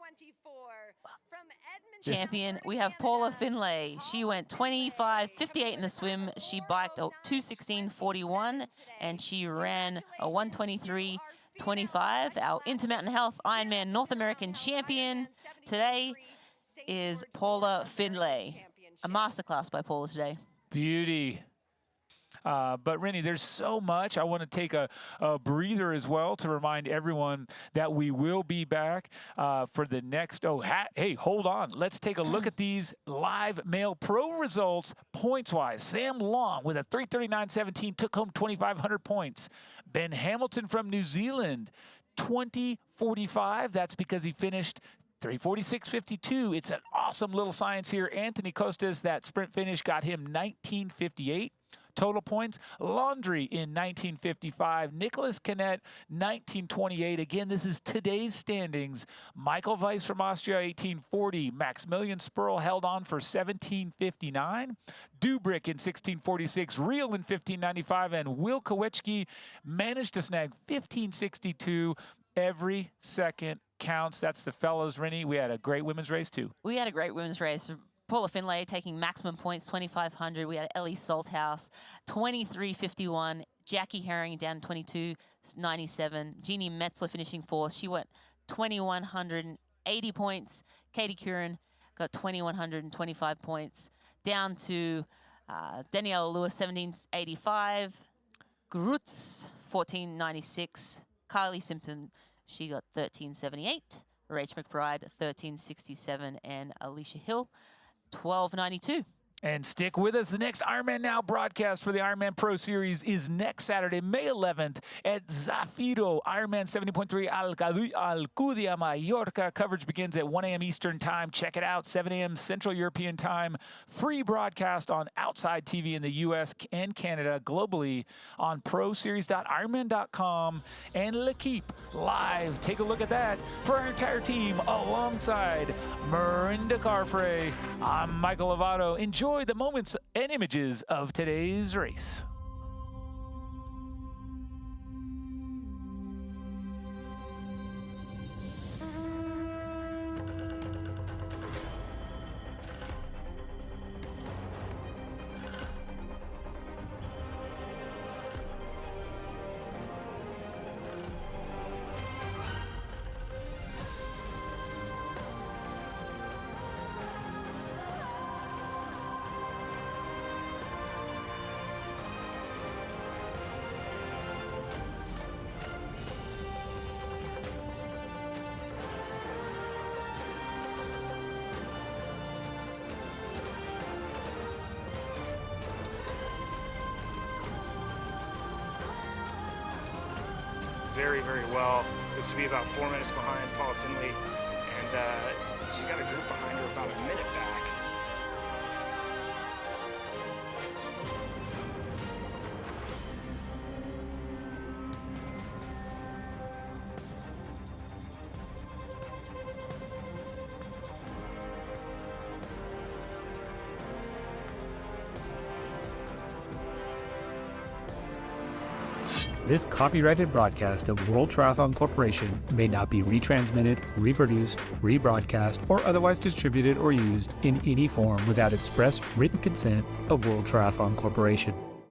champion, we have Paula Finlay. She went 25:58 in the swim. She biked a 2:16:41, and she ran a 1:23:25. Our Intermountain Health IRONMAN North American champion today is Paula Finlay. A masterclass by Paula today. Beauty. But Rennie, there's so much. I want to take a breather as well to remind everyone that we will be back for the next. Hey, hold on. Let's take a look at these live male pro results points-wise. Sam Long with a 3:39:17 took home 2,500 points. Ben Hamilton from New Zealand, 20:45. That's because he finished 3:46:52. It's an awesome little science here. Anthony Costas, that sprint finish got him 19:58. Total points. Laundry in 19:55. Nicholas Canet, 19:28. Again, this is today's standings. Michael Weiss from Austria, 18:40. Maximilian Sperl held on for 17:59. Dubrick in 16:46. Reel in 15:95. And Will Kowetski managed to snag 15:62. Every second counts. That's the fellas, Rennie. We had a great women's race, too. We had a great women's race. Paula Finlay taking maximum points, 2,500. We had Ellie Salthouse, 23:51. Jackie Herring down 22:97. Jeannie Metzler finishing fourth. She went 2,180 points. Katie Curran got 2,125 points. Down to Danielle Lewis, 17:85. Grutz 14.96. Kylie Simpson, she got 13.78. Rach McBride, 13.67. And Alicia Hill, 12.92. And stick with us. The next Ironman Now broadcast for the IRONMAN Pro Series is next Saturday, May 11th at Zafiro, IRONMAN 70.3 Alcudia, Mallorca. Coverage begins at 1 a.m. Eastern Time. Check it out, 7 a.m. Central European Time. Free broadcast on Outside TV in the U.S. and Canada, globally on proseries.ironman.com and L'Equipe Live. Take a look at that for our entire team alongside Mirinda Carfrey. I'm Michael Lovato. Enjoy the moments and images of today's race. Very, very well. Looks to be about 4 minutes behind Paula Finley, and she's got a group behind her about a minute back. This copyrighted broadcast of World Triathlon Corporation may not be retransmitted, reproduced, rebroadcast, or otherwise distributed or used in any form without express written consent of World Triathlon Corporation.